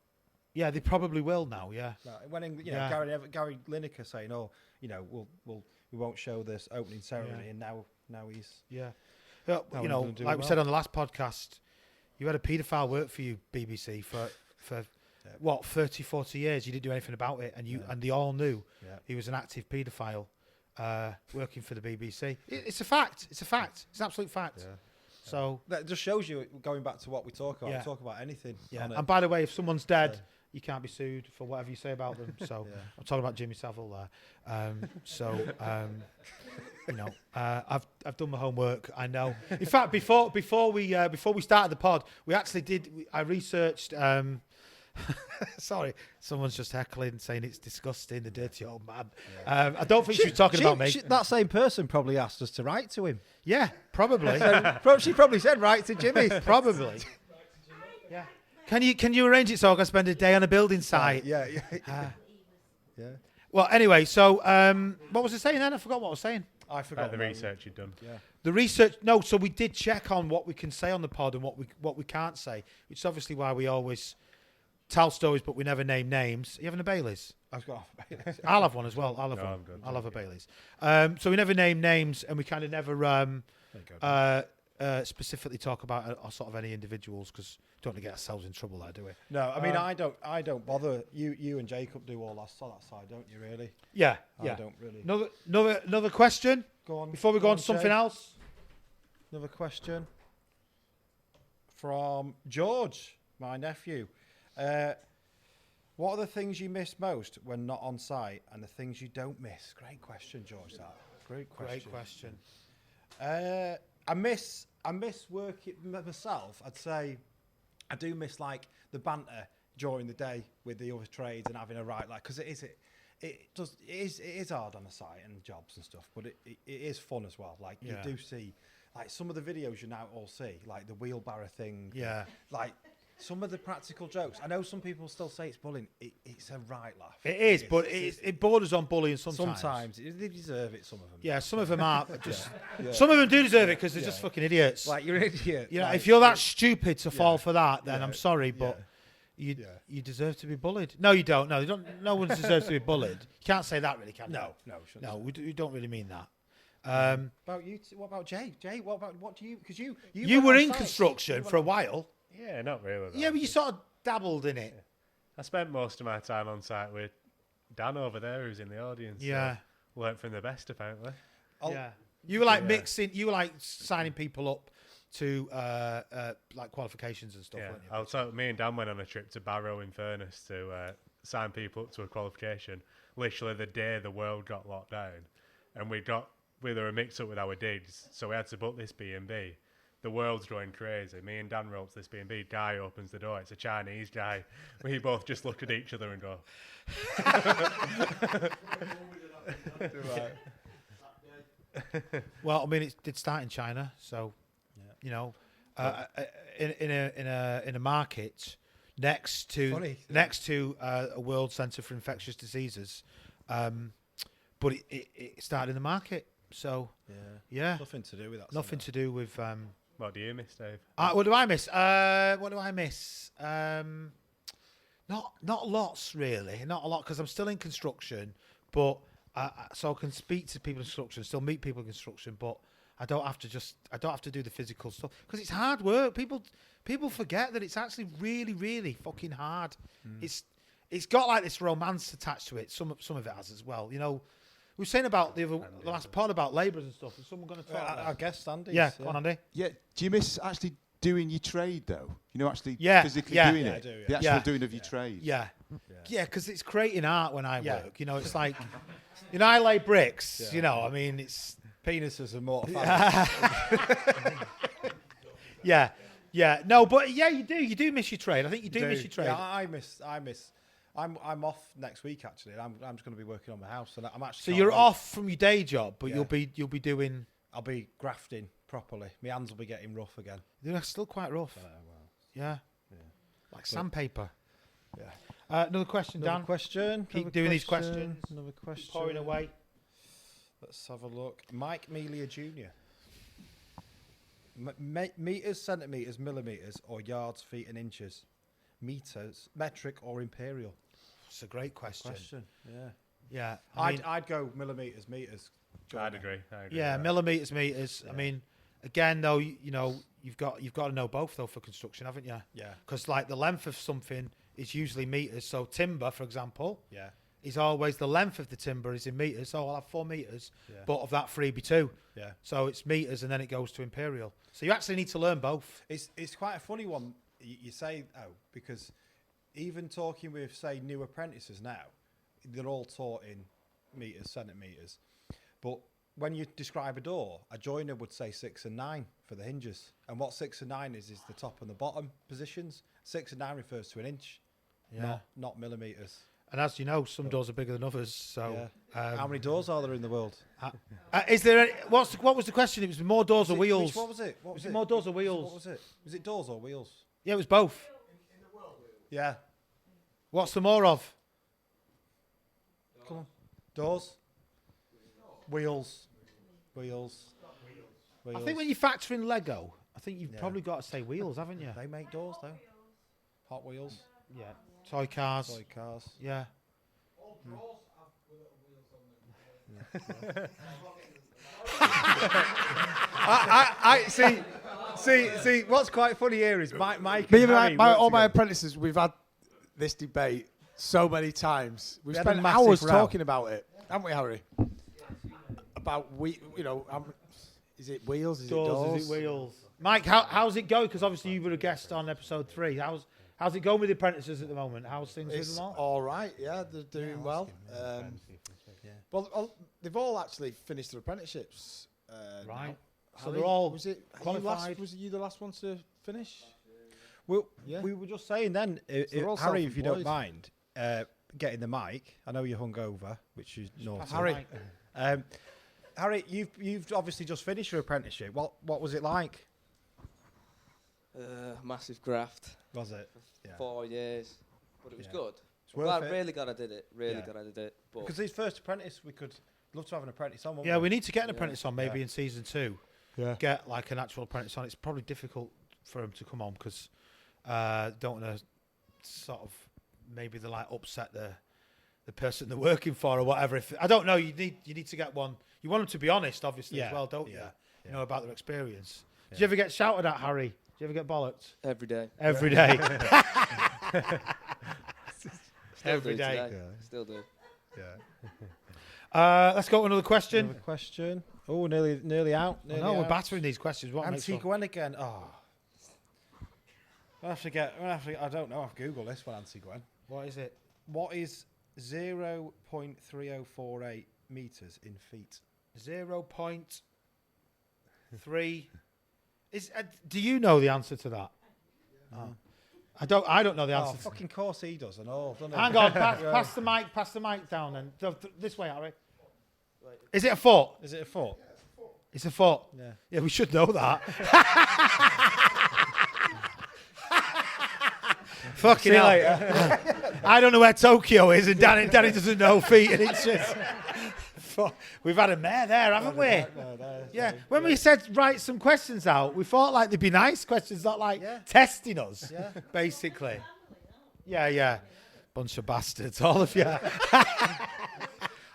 Speaker 1: Yeah, they probably will now. Yeah.
Speaker 3: No, when Gary Lineker saying, "Oh, we won't show this opening ceremony," and now he's
Speaker 1: like we said on the last podcast, you had a paedophile work for you, BBC, for what 30, 40 years. You didn't do anything about it, and they all knew he was an active paedophile working for the BBC. It's a fact. It's an absolute fact. Yeah. So
Speaker 3: that just shows you, going back to what we talk about. We talk about anything.
Speaker 1: Yeah. And by the way, if someone's dead, you can't be sued for whatever you say about them. So I'm talking about Jimmy Savile there. I've done my homework. I know. In fact, before we started the pod, we actually I researched. Sorry, someone's just heckling, saying it's disgusting. The dirty old man. I don't think she was talking about me.
Speaker 3: That same person probably asked us to write to him.
Speaker 1: Yeah, probably.
Speaker 3: She probably said write to Jimmy.
Speaker 1: Probably. Yeah. Can you arrange it so I can spend a day on a building site?
Speaker 3: Yeah.
Speaker 1: Well, anyway, so what was I saying then? I forgot what I was saying.
Speaker 3: I forgot
Speaker 2: the research you'd done.
Speaker 3: Yeah.
Speaker 1: The research. No, so we did check on what we can say on the pod and what we can't say, which is obviously why we always tell stories, but we never name names. You having a Baileys?
Speaker 3: I've got.
Speaker 1: I'll have one as well. I'll have
Speaker 2: No,
Speaker 1: one.
Speaker 2: I'm good,
Speaker 1: I'll have a
Speaker 2: thank
Speaker 1: Baileys. So we never name names, and we kind of never specifically talk about sort of any individuals because we don't want to get ourselves in trouble there, do we?
Speaker 3: No, I mean I don't bother. You and Jacob do all that side, don't you? Really?
Speaker 1: Yeah.
Speaker 3: I don't really.
Speaker 1: Another question.
Speaker 3: Go on.
Speaker 1: Before we go on to something
Speaker 3: Jay.
Speaker 1: else.
Speaker 3: Another question from George, my nephew. What are the things you miss most when not on site, and the things you don't miss? Great question, George. That great question. I miss working myself. I'd say I do miss like the banter during the day with the other trades and having a right because it is hard on the site and jobs and stuff, but it is fun as well. Like you do see like some of the videos you now all see, like the wheelbarrow thing.
Speaker 1: Yeah.
Speaker 3: Like some of the practical jokes. I know some people still say it's bullying. It's a right laugh.
Speaker 1: It is, but it borders on bullying sometimes.
Speaker 3: Sometimes they deserve it. Some of them.
Speaker 1: Yeah, some of them are just. Some of them do deserve it because they're just fucking idiots.
Speaker 3: Like you're an idiot.
Speaker 1: You know,
Speaker 3: like,
Speaker 1: if you're that stupid to fall for that, then
Speaker 3: Yeah.
Speaker 1: I'm sorry, but you deserve to be bullied. No, you don't. No, you don't. No one deserves to be bullied. You can't say that, really, can you?
Speaker 3: No.
Speaker 1: We don't really mean that.
Speaker 3: About you? What about Jay? Jay, what do you? Because you
Speaker 1: you
Speaker 3: went
Speaker 1: were
Speaker 3: on
Speaker 1: in
Speaker 3: site.
Speaker 1: construction for a while.
Speaker 2: Yeah, not really.
Speaker 1: Yeah, but you sort of dabbled in it.
Speaker 2: I spent most of my time on site with Dan over there, who's in the audience.
Speaker 1: Yeah.
Speaker 2: So learnt from the best, apparently.
Speaker 1: Yeah. You were like mixing. You were like signing people up to like qualifications and stuff.
Speaker 2: Yeah.
Speaker 1: Weren't you?
Speaker 2: Me and Dan went on a trip to Barrow in Furness to sign people up to a qualification. Literally the day the world got locked down, and we were a mix up with our digs, so we had to book this B&B. The world's going crazy. Me and Dan roll up to this B&B. Guy opens the door. It's a Chinese guy. We both just look at each other and go.
Speaker 1: Well, I mean, it did start in China, so you know, in a market next to a World Centre for Infectious Diseases, but it started in the market. So yeah,
Speaker 3: nothing to do with that.
Speaker 1: Nothing to do with.
Speaker 2: What do you miss, Dave?
Speaker 1: What do I miss? What do I miss? Not lots really. Not a lot because I'm still in construction, but so I can speak to people in construction, still meet people in construction, but I don't have to do the physical stuff because it's hard work. People forget that it's actually really, really fucking hard. It's got like this romance attached to it. Some of it has as well. You know, we were saying about the last part about labourers and stuff. Is someone going to talk?
Speaker 3: I guess Andy.
Speaker 1: Yeah, go on, Andy.
Speaker 12: Yeah. Do you miss actually doing your trade though? You know, actually physically doing it.
Speaker 3: I do,
Speaker 12: the actual doing of your trade.
Speaker 1: Yeah, because it's creating art when I work. You know, it's like, you know, I lay bricks.
Speaker 3: Yeah.
Speaker 1: You know, I mean, it's
Speaker 3: penises and mortar.
Speaker 1: Yeah. No, but you do miss your trade. I think you do miss your trade.
Speaker 3: Yeah, I miss. I'm off next week actually. I'm just going to be working on my house, and I'm actually.
Speaker 1: So you're off from your day job, but you'll be doing.
Speaker 3: I'll be grafting properly. My hands will be getting rough again.
Speaker 1: They're still quite rough. Yeah. Like sandpaper.
Speaker 3: Yeah.
Speaker 1: Another question, Dan.
Speaker 3: Another question.
Speaker 1: Keep doing these questions.
Speaker 3: Another question.
Speaker 1: Keep pouring away.
Speaker 3: Let's have a look. Mike Melia Jr. Meters, centimeters, millimeters, or yards, feet, and inches? Meters, metric, or imperial?
Speaker 1: It's a great question. Yeah.
Speaker 3: I'd go millimeters, meters.
Speaker 2: I'd agree.
Speaker 1: Yeah, millimeters, meters. Yeah. I mean, again, though, you know, you've got to know both though for construction, haven't you?
Speaker 3: Yeah.
Speaker 1: Because like the length of something is usually meters. So timber, for example,
Speaker 3: yeah,
Speaker 1: is always the length of the timber is in meters. So I'll have 4 meters, but of that 3 be 2.
Speaker 3: Yeah.
Speaker 1: So it's meters, and then it goes to imperial. So you actually need to learn both.
Speaker 3: It's quite a funny one. You say because even talking with say new apprentices now, they're all taught in meters, centimeters. But when you describe a door, a joiner would say 6 and 9 for the hinges. And what 6 and 9 is the top and the bottom positions. 6 and 9 refers to an inch, not millimeters.
Speaker 1: And as you know, some doors are bigger than others. So
Speaker 3: how many doors are there in the world?
Speaker 1: Is there any, what was the question? It was more doors or wheels?
Speaker 3: What was it?
Speaker 1: Was it more doors or wheels?
Speaker 3: What was it? Was it doors or wheels?
Speaker 1: Yeah, it was both.
Speaker 3: Yeah.
Speaker 1: What's the more of?
Speaker 3: Come on. Doors. Wheels.
Speaker 1: I think when you factor in Lego, I think you've probably got to say wheels, haven't you?
Speaker 3: They make doors though. Hot Wheels.
Speaker 1: Yeah. Toy cars.
Speaker 3: Toy cars.
Speaker 1: Yeah.
Speaker 11: I see. What's quite funny here is Mike.
Speaker 10: Me
Speaker 11: and
Speaker 10: and
Speaker 11: Harry
Speaker 10: my,
Speaker 11: work
Speaker 10: all my
Speaker 11: together.
Speaker 10: apprentices, we've had this debate so many times. We've
Speaker 11: We had a
Speaker 10: spent
Speaker 11: massive
Speaker 10: hours
Speaker 11: row.
Speaker 10: talking about it, haven't we, Harry? About is it wheels? Is it doors?
Speaker 1: Is it wheels? Mike, how's it going? Because obviously you were a guest on episode 3. How's it going with the apprentices at the moment? How's things with
Speaker 10: It's
Speaker 1: them all?
Speaker 10: all right. Yeah, they're doing well. Well, they've all actually finished their apprenticeships.
Speaker 1: Right.
Speaker 10: now.
Speaker 1: So
Speaker 10: Harry,
Speaker 1: they're all
Speaker 10: was it
Speaker 1: qualified?
Speaker 10: Was you the last one to finish?
Speaker 3: Well,
Speaker 10: Yeah.
Speaker 3: we were just saying then,
Speaker 10: they're all
Speaker 3: Harry, if you don't
Speaker 10: self-employed.
Speaker 3: mind, getting the mic. I know you're hungover, which is naughty.
Speaker 10: Harry.
Speaker 3: Harry, you've obviously just finished your apprenticeship. What was it like?
Speaker 13: Massive graft.
Speaker 3: Was it? Yeah.
Speaker 13: 4 years, but it was good.
Speaker 3: It's worth it.
Speaker 13: Really glad I did it. Really
Speaker 3: Yeah.
Speaker 13: glad I did it. But
Speaker 3: Because his first apprentice, we could love to have an apprentice on.
Speaker 1: Yeah, we need to get an apprentice on maybe
Speaker 3: Yeah.
Speaker 1: in season 2.
Speaker 3: Yeah.
Speaker 1: Get like an actual apprentice on. It's probably difficult for him to come on because don't want to sort of maybe they like upset the person they're working for or whatever. If I don't know, you need to get one. You want them to be honest, obviously as well, don't you? You know about their experience. Did you ever get shouted at, Harry? Did you ever get bollocked?
Speaker 13: every day.
Speaker 1: Every day.
Speaker 13: Still
Speaker 1: Every
Speaker 13: do
Speaker 1: day.
Speaker 13: today.
Speaker 3: Yeah.
Speaker 13: Still do.
Speaker 1: Let's go to another question.
Speaker 3: Another question. Oh, nearly out.
Speaker 1: No,
Speaker 3: Nearly
Speaker 1: we're
Speaker 3: out.
Speaker 1: battering these questions. What makes
Speaker 3: Antiguen again. Oh. I don't know. I've Googled this one, Antiguen.
Speaker 1: What is it?
Speaker 3: What is 0.3048 meters in feet?
Speaker 1: 0.3. Do you know the answer to that? Oh. I don't know the answer.
Speaker 3: Oh, fucking course he does and all. Doesn't he?
Speaker 1: Hang on, pass the mic down then. This way, Harry. Is it a foot?
Speaker 3: Is it a foot?
Speaker 1: It's a foot.
Speaker 3: Yeah.
Speaker 1: Yeah, we should know that. Fucking
Speaker 3: See you
Speaker 1: hell.
Speaker 3: later.
Speaker 1: I don't know where Tokyo is, and Danny doesn't know feet and inches. We've had a mare there, haven't we? Yeah. When we said write some questions out, we thought like they'd be nice questions, not like testing us, basically. Yeah. Bunch of bastards, all of you.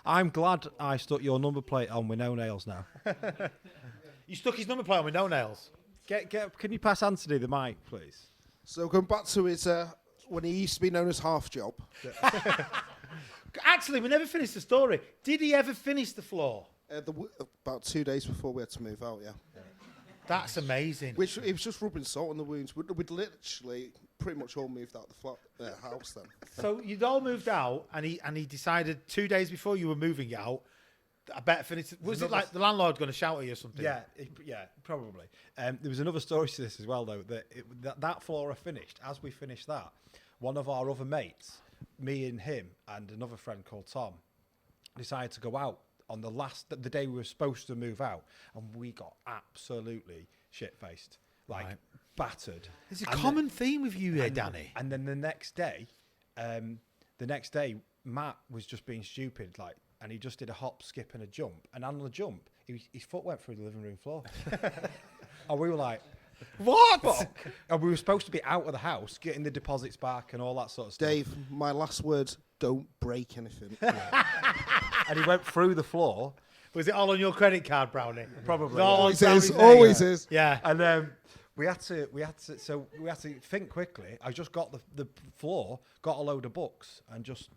Speaker 3: I'm glad I stuck your number plate on with no nails now.
Speaker 1: You stuck his number plate on with no nails.
Speaker 3: Can you pass Anthony the mic, please?
Speaker 9: So going back to his when he used to be known as Half Job.
Speaker 1: Actually, we never finished the story. Did he ever finish the floor?
Speaker 9: About 2 days before we had to move out, yeah.
Speaker 1: That's amazing.
Speaker 9: Which it was just rubbing salt on the wounds. We'd literally pretty much all moved out of the house then.
Speaker 1: So you'd all moved out, and he decided 2 days before you were moving out. I better finish. Was it like the landlord going to shout at you or something?
Speaker 3: Yeah, probably. There was another story to this as well, though. That floor I finished. As we finished that, one of our other mates, me and him, and another friend called Tom, decided to go out on the day we were supposed to move out, and we got absolutely shit-faced, battered.
Speaker 1: There's a common theme with you here, Danny.
Speaker 3: And then the next day, Matt was just being stupid, and he just did a hop, skip, and a jump. And on the jump, his foot went through the living room floor. And we were like, what? And we were supposed to be out of the house, getting the deposits back and all that sort of stuff.
Speaker 9: Dave, my last words, don't break anything.
Speaker 3: And he went through the floor.
Speaker 1: Was it all on your credit card, Brownie?
Speaker 3: Probably.
Speaker 9: Always is.
Speaker 1: Yeah.
Speaker 3: And we had to think quickly. I just got the floor, got a load of books, and just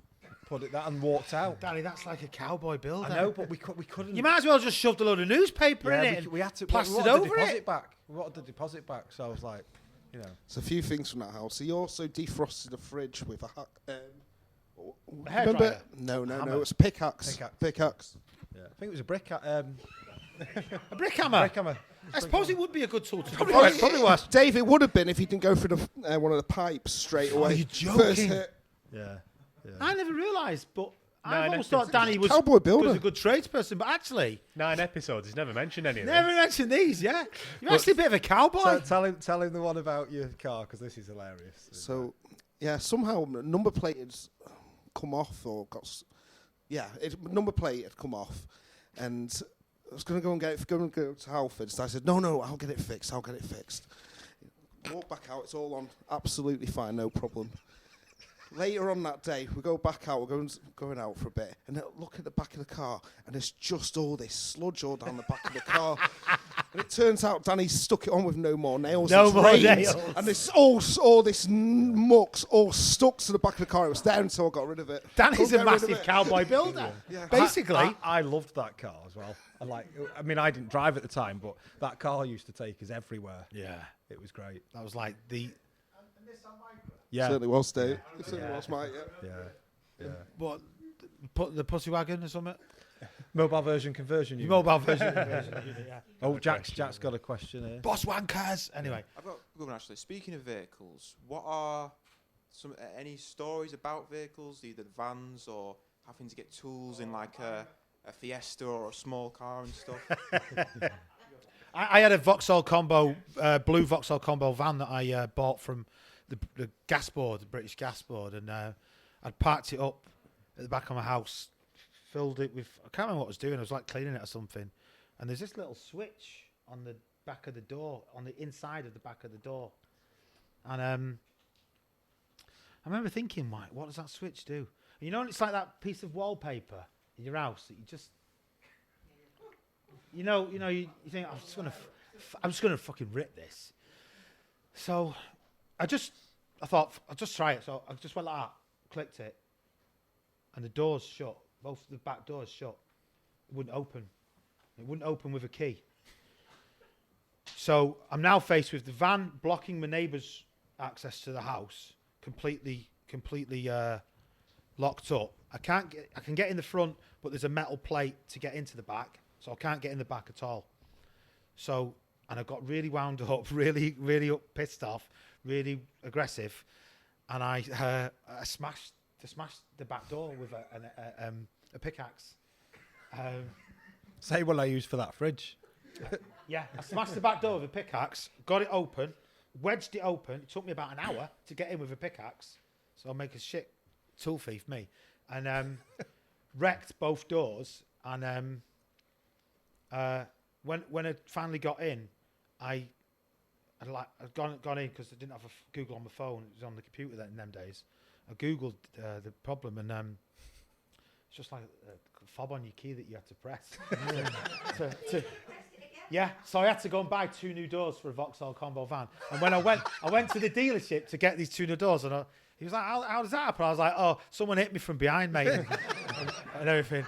Speaker 3: put it that and walked out.
Speaker 1: Danny, that's like a cowboy bill.
Speaker 3: I know, but we couldn't.
Speaker 1: You might as well just shoved a load of newspaper in it.
Speaker 3: We had to
Speaker 1: plastered
Speaker 3: we wanted
Speaker 1: over
Speaker 3: the deposit
Speaker 1: it.
Speaker 3: back. We wanted the deposit back. So I was like,
Speaker 9: There's a few things from that house. He also defrosted a fridge with a
Speaker 1: hairdryer?
Speaker 9: No,
Speaker 3: Hammer.
Speaker 9: it was a pickaxe. Pickaxe.
Speaker 3: Yeah. I think it was a brick.
Speaker 1: A brick hammer.
Speaker 3: Brick hammer.
Speaker 1: I suppose it would be a good tool to
Speaker 9: Probably
Speaker 1: defrost.
Speaker 9: was. Dave, it would have been if he didn't go through one of the pipes straight away.
Speaker 1: you're joking.
Speaker 9: First hit.
Speaker 3: Yeah.
Speaker 1: I never realised, but I
Speaker 2: 9
Speaker 1: always thought
Speaker 2: episodes.
Speaker 1: Danny was
Speaker 9: Cowboy builder.
Speaker 1: a good tradesperson, but actually
Speaker 2: 9 episodes. He's never mentioned any of
Speaker 1: never
Speaker 2: this.
Speaker 1: mentioned these. Yeah, you're actually a bit of a cowboy.
Speaker 3: So tell him the one about your car, because this is hilarious.
Speaker 9: So, yeah, somehow number plate had come off or number plate had come off, and I was going to go and go to Halford. So I said, no, I'll get it fixed. Walk back out. It's all on absolutely fine, no problem. later on that day, we go back out. We're going out for a bit, and I look at the back of the car, and there's just all this sludge all down the back of the car. And it turns out Danny stuck it on with no more nails.
Speaker 1: No
Speaker 9: It's
Speaker 1: more
Speaker 9: rained,
Speaker 1: nails.
Speaker 9: and this all this muck's all stuck to the back of the car. It was there until I got rid of it.
Speaker 1: Danny's
Speaker 9: Couldn't
Speaker 1: a
Speaker 9: get rid of
Speaker 1: massive
Speaker 9: it.
Speaker 1: cowboy builder.
Speaker 9: Yeah.
Speaker 1: Basically.
Speaker 3: I loved that car as well. I mean, I didn't drive at the time, but that car used to take us everywhere.
Speaker 1: Yeah.
Speaker 3: It was great.
Speaker 1: That was like the...
Speaker 3: Yeah.
Speaker 9: Certainly was, Dave. It certainly was, mate.
Speaker 3: Yeah.
Speaker 1: What? Put the pussy wagon or something?
Speaker 3: Mobile version conversion unit.
Speaker 1: Mobile version conversion unit, yeah.
Speaker 3: Oh, Jack's got a question here.
Speaker 1: Boss wankers! Anyway.
Speaker 6: I've got a good one, actually. Speaking of vehicles, what are any stories about vehicles, either vans or having to get tools in like a Fiesta or a small car and stuff?
Speaker 1: I had a Vauxhall Combo, blue Vauxhall Combo van that I bought from the gas board, the British gas board, and I'd parked it up at the back of my house, filled it with, I can't remember what I was doing, I was like cleaning it or something, and there's this little switch on the back of the door, on the inside of the back of the door, and I remember thinking, Mike, what does that switch do? And you know, it's like that piece of wallpaper in your house that you just, you think, I'm just gonna fucking rip this. So I thought I'll just try it. So I just went like that, clicked it, and the doors shut. Both the back doors shut. It wouldn't open. It wouldn't open with a key. So I'm now faced with the van blocking my neighbour's access to the house, completely locked up. I can get in the front, but there's a metal plate to get into the back, so I can't get in the back at all. So, and I got really wound up, really pissed off, really aggressive, and I smashed the back door with a pickaxe.
Speaker 3: Say what I used for that fridge.
Speaker 1: Yeah, I smashed the back door with a pickaxe, got it open, wedged it open. It took me about an hour to get in with a pickaxe, so I'll make a shit tool thief, me, and wrecked both doors. And when I finally got in, I'd gone in because I didn't have Google on my phone. It was on the computer then in them days. I googled the problem, and it's just like a fob on your key that you had to press. Yeah, so I had to go and buy 2 new doors for a Vauxhall Combo van. And when I went to the dealership to get these 2 new doors, and he was like, how does that happen? I was like, oh, someone hit me from behind, mate, and everything.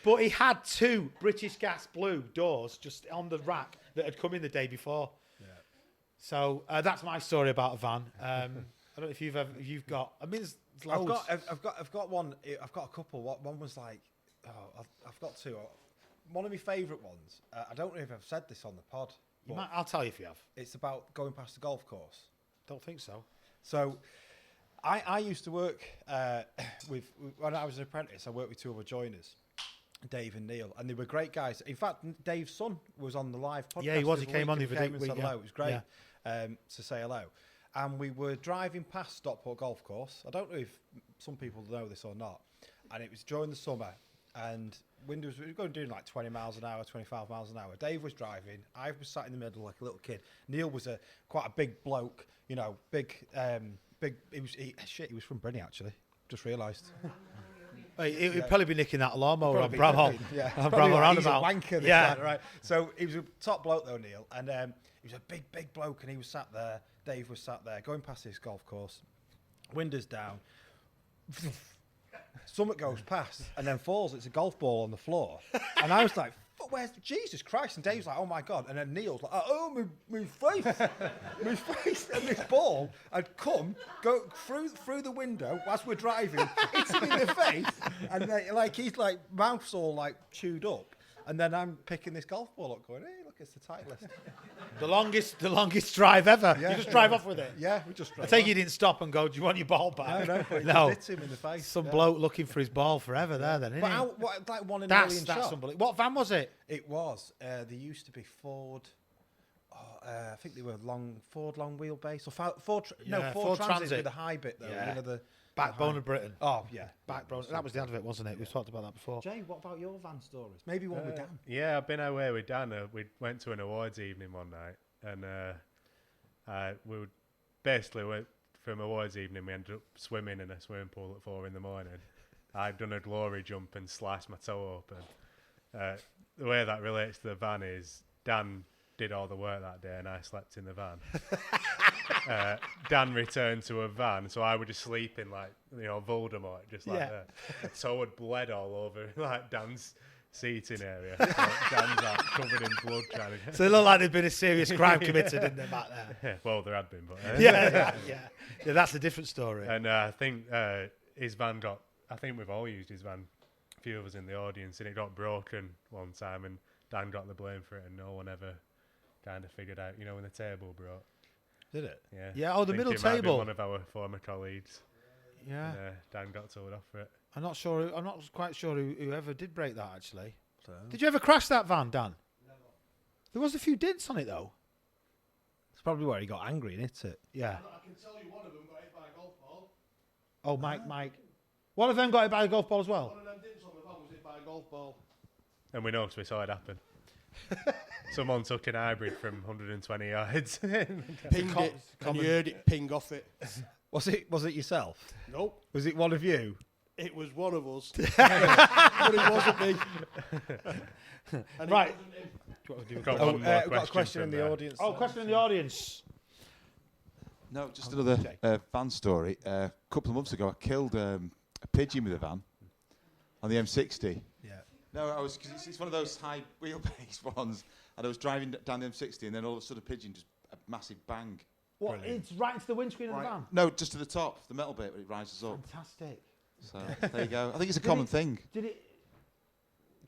Speaker 1: But he had 2 British Gas blue doors just on the rack that had come in the day before. Yeah. So that's my story about a van. I don't know if you've got. I mean, there's loads.
Speaker 3: I've got one. I've got a couple. One was like, I've got 2. One of my favourite ones. I don't know if I've said this on the pod.
Speaker 1: I'll tell you if you have.
Speaker 3: It's about going past the golf course.
Speaker 1: Don't think so.
Speaker 3: So, I used to work with when I was an apprentice. I worked with 2 other joiners, Dave and Neil, and they were great guys. In fact, Dave's son was on the live podcast.
Speaker 1: Yeah, he was. He came on the other
Speaker 3: week.
Speaker 1: week.
Speaker 3: Hello. It was great to say hello. And we were driving past Stockport Golf Course. I don't know if some people know this or not. And it was during the summer, and we were going doing like 20 miles an hour, 25 miles an hour. Dave was driving. I was sat in the middle like a little kid. Neil was quite a big bloke, big. He was from Brynny actually. Just realised.
Speaker 1: He'd probably be nicking that lawnmower on Bramhall.
Speaker 3: Yeah,
Speaker 1: Bramhall
Speaker 3: roundabout.
Speaker 1: He's a wanker.
Speaker 3: Yeah, right. So he was a top bloke though, Neil, and he was a big bloke, and he was sat there. Dave was sat there going past this golf course. Windows down. Something goes past and then falls. It's a golf ball on the floor, and I was like, "Where's Jesus Christ?" And Dave's like, "Oh my God!" And then Neil's like, "Oh, my face, my face!" And this ball had go through the window as we're driving, hits him in the face, and then, he's like mouth's all like chewed up, and then I'm picking this golf ball up, going, "Hey, look, it's the Titleist."
Speaker 1: The longest drive ever.
Speaker 3: Yeah.
Speaker 1: You just drive off with it.
Speaker 3: Yeah, we just drive
Speaker 1: I take
Speaker 3: off.
Speaker 1: You didn't stop and go, do you want your ball back?
Speaker 3: No. Hits him in the face.
Speaker 1: Some bloke looking for his ball forever there then, isn't
Speaker 3: But
Speaker 1: he?
Speaker 3: like one in a million
Speaker 1: That's
Speaker 3: shot.
Speaker 1: unbelievable. What van was it?
Speaker 3: It was. There used to be Ford. I think they were Ford long wheelbase or Ford Transit with a high bit though.
Speaker 1: Yeah.
Speaker 3: The
Speaker 1: Backbone of Britain.
Speaker 3: Oh yeah,
Speaker 1: Backbone. That was the end of it, wasn't it? We've talked about that before.
Speaker 3: Jay, what about your van stories? Maybe one with Dan.
Speaker 2: Yeah, I've been away with Dan. We went to an awards evening one night, and we were basically from awards evening, we ended up swimming in a swimming pool at 4 a.m. I'd done a glory jump and sliced my toe open. The way that relates to the van is Dan did all the work that day and I slept in the van. Dan returned to a van, so I would just sleep in like, Voldemort, just like that. My toe had bled all over like Dan's seating area. So Dan's like covered in blood trying to.
Speaker 1: So it looked like there'd been a serious crime committed in there back there.
Speaker 2: Yeah, well, there had been, but
Speaker 1: yeah, that's a different story.
Speaker 2: And I think his van got. I think we've all used his van. A few of us in the audience, and it got broken one time, and Dan got the blame for it, and no one ever kind of figured out. When the table broke.
Speaker 3: Did it?
Speaker 2: Yeah.
Speaker 1: Yeah. Oh, the
Speaker 2: I think
Speaker 1: middle
Speaker 2: it might have been
Speaker 1: table.
Speaker 2: one of our former colleagues.
Speaker 1: Yeah.
Speaker 2: And, Dan got told off for it.
Speaker 1: I'm not sure. I'm not quite sure who ever did break that. Actually, did you ever crash that van, Dan? Never. There was a few dents on it though.
Speaker 3: It's probably where he got angry, isn't it?
Speaker 1: Yeah.
Speaker 9: I can tell you one of them got hit by a golf ball.
Speaker 1: Oh, Mike. One of them got hit by a golf ball as well.
Speaker 9: One of them dents on the van was hit by a golf ball.
Speaker 2: And we know because we saw it happen. Someone took an hybrid from 120 yards.
Speaker 11: Pinged it, and you heard it ping off it.
Speaker 3: Was it yourself?
Speaker 11: Nope.
Speaker 3: Was it one of you?
Speaker 11: It was one of us. But it wasn't me. And
Speaker 1: Right.
Speaker 11: it
Speaker 2: Got
Speaker 3: Oh,
Speaker 2: one more
Speaker 3: we've got a question in
Speaker 2: from
Speaker 3: the audience.
Speaker 1: Oh, question in the audience.
Speaker 12: No, just another van story. A couple of months ago, I killed a pigeon with a van on the M60.
Speaker 3: Yeah.
Speaker 12: No, cause it's one of those high wheelbase ones, and I was driving down the M60, and then all of a sudden, a pigeon just a massive bang.
Speaker 1: What? It's right into the windscreen of the van.
Speaker 12: No, just to the top, the metal bit, where it rises up.
Speaker 1: Fantastic.
Speaker 12: So there you go. I think it's a common thing.
Speaker 1: Did it?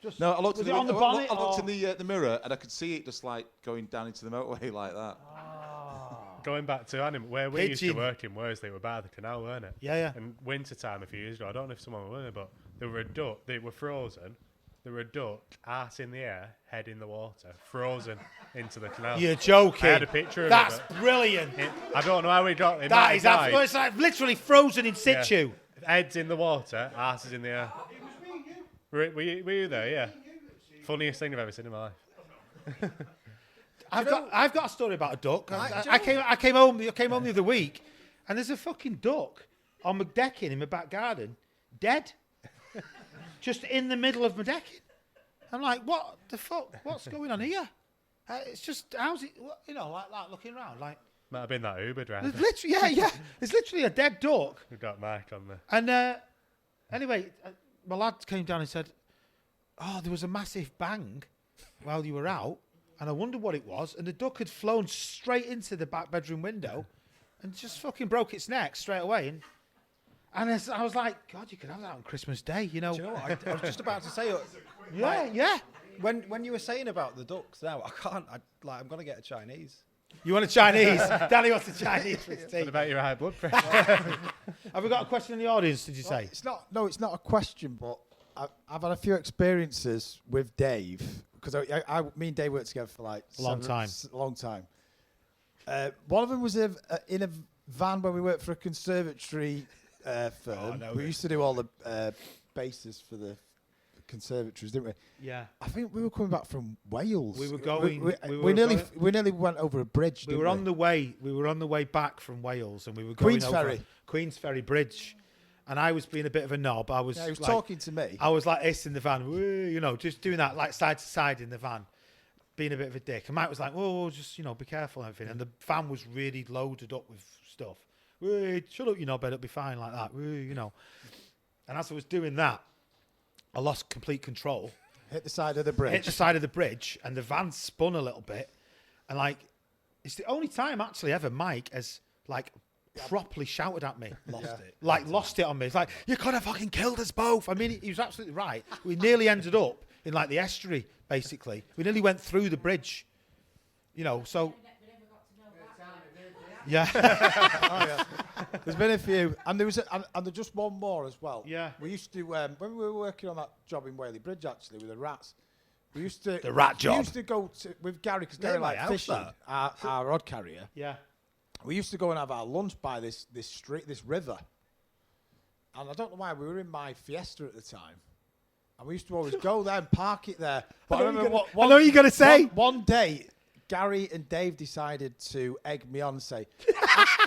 Speaker 1: Just
Speaker 12: No, I looked,
Speaker 1: was
Speaker 12: in
Speaker 1: it on the bonnet.
Speaker 12: I looked in the mirror, and I could see it just like going down into the motorway like that.
Speaker 2: Going back to animal, where we used to
Speaker 1: Pigeon.
Speaker 2: work in Worsley, were by the canal, weren't it?
Speaker 1: Yeah.
Speaker 2: And winter time a few years ago, I don't know if someone were there, but there were a duck. They were frozen. There were a duck, arse in the air, head in the water, frozen into the canal.
Speaker 1: You're joking.
Speaker 2: I had a picture of
Speaker 1: That's
Speaker 2: it.
Speaker 1: brilliant.
Speaker 2: I don't know how we got it.
Speaker 1: That is absolutely. It's like literally frozen in situ.
Speaker 2: Yeah. Heads in the water, arses in the air. Were you there? Yeah. Funniest thing I've ever seen in my life.
Speaker 1: I've got a story about a duck. I came home the other week, and there's a fucking duck on my decking in my back garden, dead, just in the middle of my decking. I'm like, what the fuck? What's going on here? It's just how's it? Like looking around, like
Speaker 2: Might have been that Uber driver.
Speaker 1: there's literally, yeah. There's literally a dead duck.
Speaker 2: We've got Mike on there.
Speaker 1: And anyway, my lad came down and said, "Oh, there was a massive bang while you were out." And I wondered what it was, and the duck had flown straight into the back bedroom window and just fucking broke its neck straight away. And I was like, God, you could have that on Christmas Day,
Speaker 3: Do you know what? I was just about to say.
Speaker 1: Yeah.
Speaker 3: When you were saying about the ducks, now I can't. I'm gonna get a Chinese.
Speaker 1: You want a Chinese? Danny wants a Chinese for his tea.
Speaker 2: What about your high blood pressure?
Speaker 1: Have we got a question in the audience, did you say?
Speaker 10: It's not. No, it's not a question, but I've had a few experiences with Dave because me and Dave worked together for like
Speaker 1: A long time.
Speaker 10: One of them was in a van when we worked for a conservatory firm. We used to do all the bases for the conservatories, didn't we?
Speaker 1: Yeah.
Speaker 10: I think we were coming back from Wales.
Speaker 1: We were going.
Speaker 10: We nearly went over a bridge.
Speaker 1: We were on the way. We were on the way back from Wales, and we were going over Queen's Ferry Bridge. And I was being a bit of a knob.
Speaker 10: He was talking to me.
Speaker 1: I was like this in the van, just doing that like side to side in the van, being a bit of a dick. And Mike was like, "Whoa, just be careful and everything." And the van was really loaded up with stuff. Shut up, bed, it'll be fine like that. And as I was doing that, I lost complete control.
Speaker 10: Hit the side of the bridge. And the van spun a little bit. And it's the only time actually ever Mike has properly shouted at me. Lost it on me. It's like, you could have fucking killed us both. I mean, he was absolutely right. We nearly ended up in the estuary, basically. We nearly went through the bridge. So... Yeah. There's been a few, and there's just one more as well.
Speaker 1: Yeah.
Speaker 10: We used to when we were working on that job in Whaley Bridge actually with the rats. We used to
Speaker 1: the rat job.
Speaker 10: We used to go with Gary because Gary liked fishing. Our rod carrier.
Speaker 1: Yeah.
Speaker 10: We used to go and have our lunch by this river, and I don't know why we were in my Fiesta at the time, and we used to always go there and park it there. But
Speaker 1: I know what you're gonna say.
Speaker 10: One day,
Speaker 3: Gary and Dave decided to egg me on and say,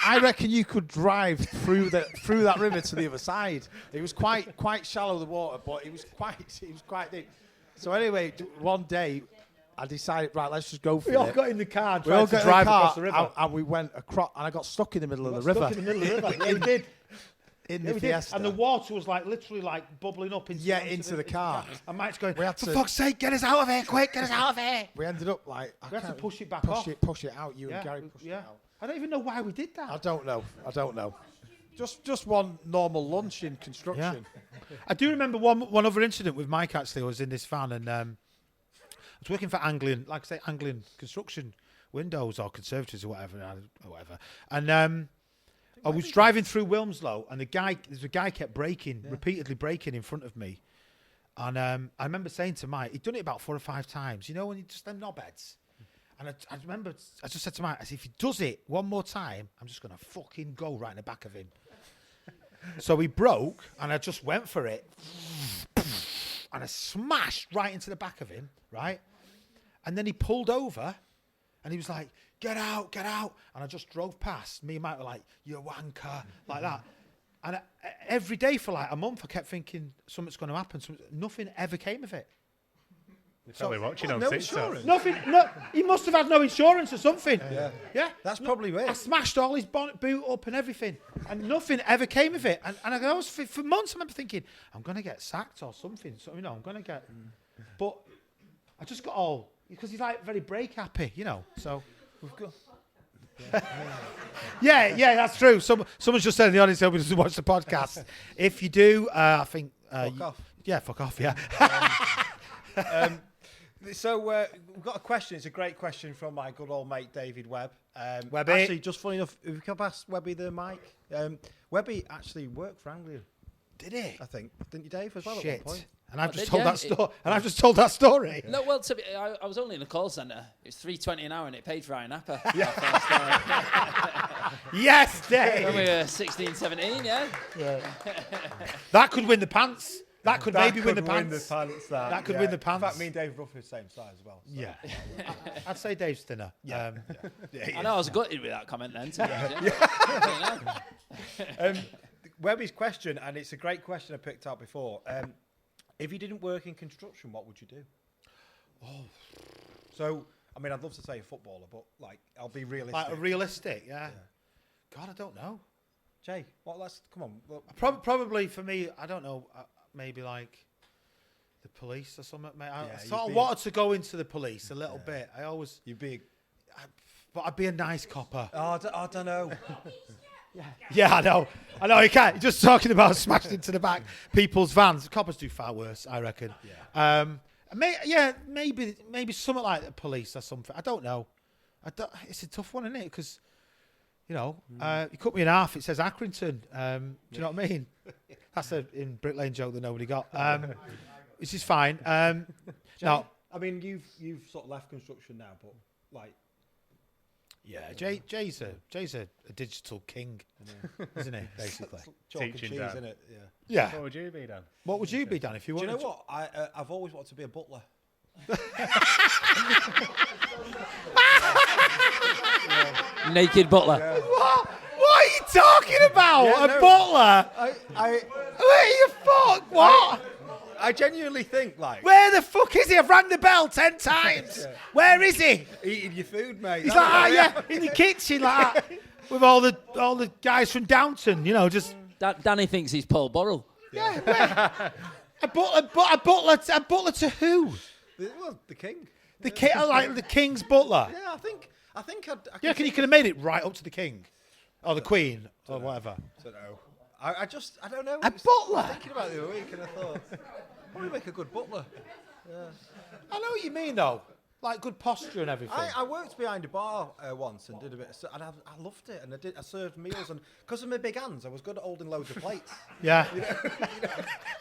Speaker 3: I reckon you could drive through that river to the other side. It was quite shallow, the water, but it was quite deep. So anyway, one day I decided, right, let's just go for it.
Speaker 10: We all got in the car and
Speaker 3: We all
Speaker 10: tried to
Speaker 3: got in
Speaker 10: drive
Speaker 3: the car
Speaker 10: across the river.
Speaker 3: and we went across, and I got stuck in the middle of the river.
Speaker 10: Stuck in the middle of the river. Yeah, we did.
Speaker 3: In
Speaker 10: Yeah,
Speaker 3: the
Speaker 10: we did.
Speaker 3: Fiesta.
Speaker 10: And the water was like literally like bubbling up into
Speaker 3: the car.
Speaker 10: And Mike's going,
Speaker 3: We had
Speaker 10: for
Speaker 3: to-
Speaker 10: fuck's sake, get us out of here, quick, get us out of here.
Speaker 3: We ended up like
Speaker 10: We had to push it back
Speaker 3: push
Speaker 10: off.
Speaker 3: push it out. You and Gary pushed it out.
Speaker 10: I don't even know why we did that.
Speaker 3: I don't know. Just one normal lunch in construction.
Speaker 10: I do remember one other incident with Mike. Actually, I was in this van and I was working for Anglian, like I say, Anglian Construction Windows or Conservatories or whatever. And I was driving through Wilmslow, and there's a guy kept repeatedly braking in front of me. And I remember saying to Mike, he'd done it about 4 or 5 times. You know, when you just them knobheads. And I remember, I just said to Mike, I said, if he does it one more time, I'm just going to fucking go right in the back of him. So he broke, and I just went for it. And I smashed right into the back of him, right? And then he pulled over, and he was like, get out. And I just drove past. Me and Mike were like, you wanker, like that. And every day for like a month, I kept thinking something's going to happen. Nothing ever came of it.
Speaker 2: They're probably watching on
Speaker 3: no
Speaker 2: TikTok.
Speaker 3: insurance?
Speaker 10: Nothing. No, he must have had no insurance or something. Yeah.
Speaker 3: That's probably it.
Speaker 10: I smashed all his bonnet boot up and everything, and nothing ever came of it. And I was for months. I remember thinking, I'm going to get sacked or something. So I'm going to get. But I just got all because he's like very brake happy, So we've got. Yeah, that's true. Someone's just said in the audience who doesn't watch the podcast. If you do, I think.
Speaker 3: Fuck off.
Speaker 10: Yeah, fuck off. Yeah.
Speaker 3: So we've got a question. It's a great question from my good old mate David Webb.
Speaker 10: Webby.
Speaker 3: Actually, just funny enough, if we could pass Webby the mic. Webby actually worked for Anglian.
Speaker 10: Did he?
Speaker 3: I think. Didn't you, Dave, as well?
Speaker 10: Shit.
Speaker 3: At one point?
Speaker 10: And I've
Speaker 4: I
Speaker 10: just
Speaker 4: did,
Speaker 10: told
Speaker 4: yeah.
Speaker 10: that story. And I've just told that story.
Speaker 4: No, well, I was only in a call centre. It was $3.20 an hour, and it paid for Ryan Apper.
Speaker 10: Yes, Dave.
Speaker 4: When we were 16, 17, yeah.
Speaker 10: That could win the pants. That could maybe win the pants.
Speaker 3: That
Speaker 10: could win the pants.
Speaker 3: In fact, me and Dave are roughly the same size as well. So.
Speaker 10: Yeah. I'd say Dave's thinner.
Speaker 3: Yeah.
Speaker 4: I know I was gutted with that comment then. To be honest,
Speaker 3: Webby's question, and it's a great question I picked out before. If you didn't work in construction, what would you do? So, I mean, I'd love to say a footballer, but like, I'll be realistic.
Speaker 10: Like a realistic, yeah. God, I don't know.
Speaker 3: Jay, come on. Look.
Speaker 10: Probably for me, I don't know. Maybe like the police or something. Mate. I
Speaker 3: Yeah,
Speaker 10: sort of wanted to go into the police a little bit. I always. But I'd be a nice copper.
Speaker 3: Oh, I don't know.
Speaker 10: Yeah, I know. You can't. You're just talking about smashed into the back people's vans. Coppers do far worse, I reckon. Yeah. Maybe something like the police or something. I don't know. It's a tough one, isn't it? Because you cut me in half. It says Accrington. Do you know what I mean? That's a in Brick Lane joke that nobody got. Which is fine. No,
Speaker 3: I mean, you've sort of left construction now, but like.
Speaker 10: Yeah, Jay's a digital king, isn't he? Basically,
Speaker 3: chalk and
Speaker 2: Teaching
Speaker 3: cheese,
Speaker 2: Dan.
Speaker 3: isn't it?
Speaker 10: Yeah.
Speaker 2: What would you be, Dan?
Speaker 10: What would you be, Dan, if you
Speaker 3: Do
Speaker 10: wanted?
Speaker 3: you know what? I've always wanted to be a butler.
Speaker 4: naked butler.
Speaker 10: What are you talking about? Butler? Where you fuck? What?
Speaker 3: I genuinely think like.
Speaker 10: Where the fuck is he? I've rang the bell 10 times. Where is he?
Speaker 3: Eating your food, mate.
Speaker 10: He's like, in the kitchen, like that, with all the guys from Downton, just.
Speaker 4: Danny thinks he's Paul Burrell.
Speaker 10: Yeah, where? a butler to who?
Speaker 3: Well, the king.
Speaker 10: The king, like the king's butler.
Speaker 3: Yeah, I think I'd.
Speaker 10: You reckon you could have made it right up to the king, or the queen, or whatever?
Speaker 3: I don't know. I don't know.
Speaker 10: A butler.
Speaker 3: I was thinking about it the other week, and I thought, probably make a good butler. Yeah.
Speaker 10: I know what you mean, though. Like good posture and everything.
Speaker 3: I worked behind a bar once and did a bit, and I loved it. And I served meals, and because of my big hands, I was good at holding loads of plates.
Speaker 10: Yeah.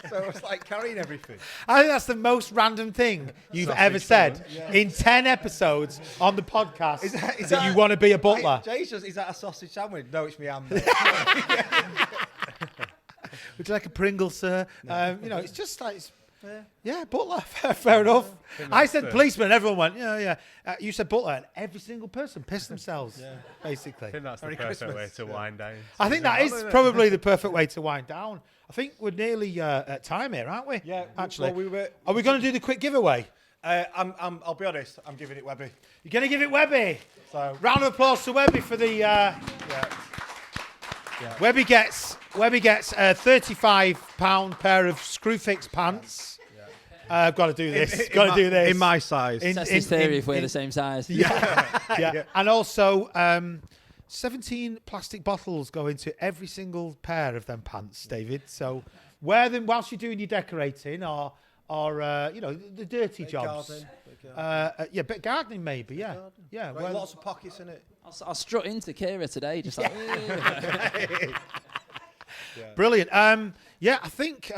Speaker 3: So I was like carrying everything.
Speaker 10: I think that's the most random thing you've ever said in 10 episodes on the podcast. Is that you want to be a butler?
Speaker 3: Jay's just, is that a sausage sandwich? No, it's me ham.
Speaker 10: Would you like a Pringle, sir? It's just like
Speaker 1: Yeah, butler. Fair enough. I said
Speaker 2: that's
Speaker 1: policeman, and everyone went, yeah. You said butler, and every single person pissed themselves, basically.
Speaker 2: I think that's the
Speaker 3: Merry
Speaker 2: perfect
Speaker 3: Christmas.
Speaker 2: way to wind down.
Speaker 1: I think that is probably the perfect way to wind down. I think we're nearly at time here, aren't we?
Speaker 3: Yeah,
Speaker 1: actually.
Speaker 3: well,
Speaker 1: Are we going to do the quick giveaway?
Speaker 3: I'll be honest. I'm giving it Webby.
Speaker 1: You're going to give it Webby.
Speaker 3: So
Speaker 1: Round of applause to Webby for the. Webby gets a £35 pair of Screwfix pants. I've got to do this. Got to do this
Speaker 3: in my size.
Speaker 4: That's his theory if we're the same size.
Speaker 1: Yeah. And also, 17 plastic bottles go into every single pair of them pants, David. So wear them whilst you're doing your decorating or the dirty jobs. Bit of gardening maybe. Yeah. Yeah.
Speaker 3: Right, lots of pockets in it.
Speaker 4: I'll strut into Kira today, just like.
Speaker 1: Brilliant. I think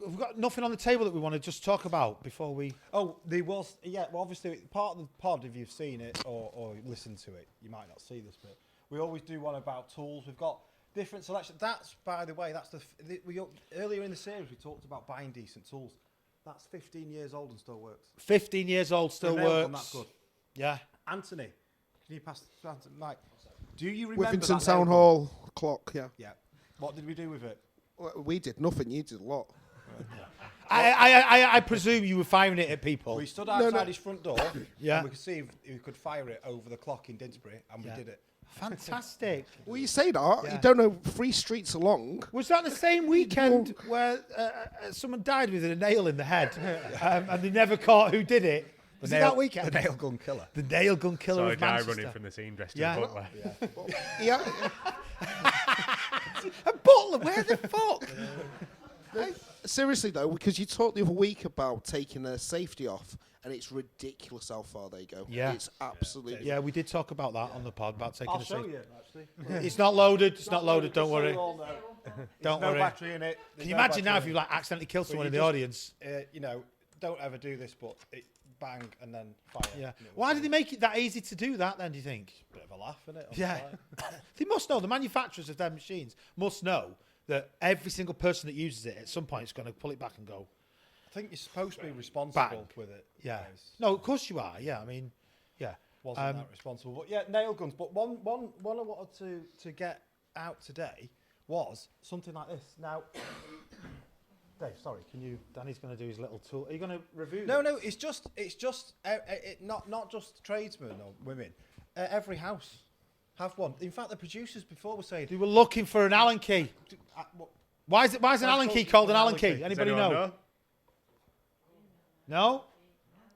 Speaker 1: we've got nothing on the table that we want to just talk about before we.
Speaker 3: Oh, there was. Yeah, well, obviously, part of the pod, if you've seen it or listened to it, you might not see this, but we always do one about tools. We've got different selection. That's, by the way, that's earlier in the series we talked about buying decent tools. That's 15 years old and still works.
Speaker 1: 15 years old still works.
Speaker 3: That's good.
Speaker 1: Yeah.
Speaker 3: Anthony, can you pass to Mike? Do you remember
Speaker 9: Withington
Speaker 3: that
Speaker 9: Town
Speaker 3: nail
Speaker 9: Hall clock, yeah.
Speaker 3: Yeah. What did we do with it?
Speaker 9: Well, we did nothing, you did a lot.
Speaker 1: I presume you were firing it at people.
Speaker 3: We stood outside his front door
Speaker 1: Yeah.
Speaker 3: and we could see if we could fire it over the clock in Didsbury, and we did it.
Speaker 1: Fantastic.
Speaker 9: Well, you say that, you don't know 3 streets along.
Speaker 1: Was that the same weekend where someone died with a nail in the head and they never caught who did it? Was it that weekend?
Speaker 3: The nail gun killer.
Speaker 1: The nail gun killer
Speaker 2: So a
Speaker 1: of
Speaker 2: guy
Speaker 1: Manchester.
Speaker 2: running from the scene dressed
Speaker 1: Yeah.
Speaker 2: in butler.
Speaker 9: Yeah.
Speaker 1: A butler? Where the fuck?
Speaker 9: Seriously, though, because you talked the other week about taking a safety off, and it's ridiculous how far they go.
Speaker 1: Yeah.
Speaker 9: It's absolutely...
Speaker 1: Yeah, we did talk about that on the pod, about taking
Speaker 3: I'll
Speaker 1: a
Speaker 3: show
Speaker 1: safety.
Speaker 3: you, actually.
Speaker 1: It's not loaded. It's not loaded. Don't worry.
Speaker 3: Don't
Speaker 1: worry.
Speaker 3: No battery in it.
Speaker 1: Can you imagine now if you accidentally killed someone in the audience?
Speaker 3: Don't ever do this, but bang and then fire.
Speaker 1: Yeah. Why did they make it that easy to do that then, do you think?
Speaker 3: Bit of a laugh, isn't it?
Speaker 1: Yeah. They must know, the manufacturers of their machines must know that every single person that uses it at some point is going to pull it back and go.
Speaker 3: I think you're supposed to be responsible with it.
Speaker 1: Yeah.
Speaker 3: guys.
Speaker 1: No, of course you are. Yeah, I mean, yeah.
Speaker 3: Wasn't that responsible? But yeah, nail guns. But one I wanted to get out today was something like this. Now, Dave, sorry, Danny's going to do his little tool. Are you going to review No,
Speaker 1: this?
Speaker 3: no, it's just not just tradesmen or women. Every house have one. In fact, the producers before were saying
Speaker 1: They were looking for an Allen key. Why is an Allen key called an Allen key? Anybody know? No?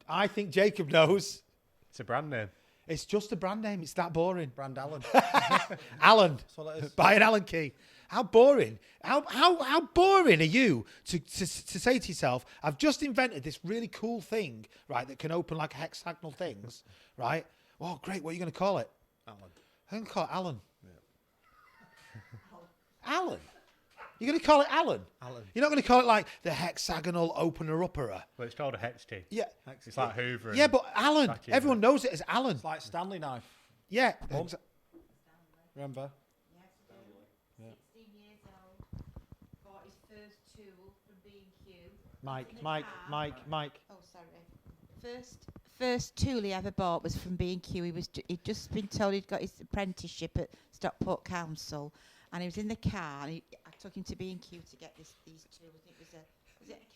Speaker 1: I think Jacob knows.
Speaker 2: It's a brand name.
Speaker 1: It's just a brand name. It's that boring.
Speaker 3: Brand Allen.
Speaker 1: Allen.
Speaker 3: That's all it is.
Speaker 1: Buy an Allen key. How boring. How boring are you to say to yourself, I've just invented this really cool thing, right, that can open like hexagonal things, right? Oh, great. What are you going to call it?
Speaker 3: Allen.
Speaker 1: I'm going to call it Alan. Alan? You're going to call it Alan?
Speaker 3: Alan.
Speaker 1: You're not going to call it like the hexagonal opener-upperer?
Speaker 2: Well, it's called a hex key.
Speaker 1: Yeah.
Speaker 2: It's like Hoover. and
Speaker 1: Yeah, but Alan.
Speaker 2: vacuum.
Speaker 1: Everyone knows it as Alan.
Speaker 3: It's like Stanley knife.
Speaker 1: Yeah.
Speaker 3: Remember?
Speaker 8: 16 years old, bought his first tool from B&Q.
Speaker 1: Mike.
Speaker 8: Oh, sorry. First tool he ever bought was from B&Q. He'd just been told he'd got his apprenticeship at Stockport Council, and he was in the car. And I took him to B&Q to get these tools. It was a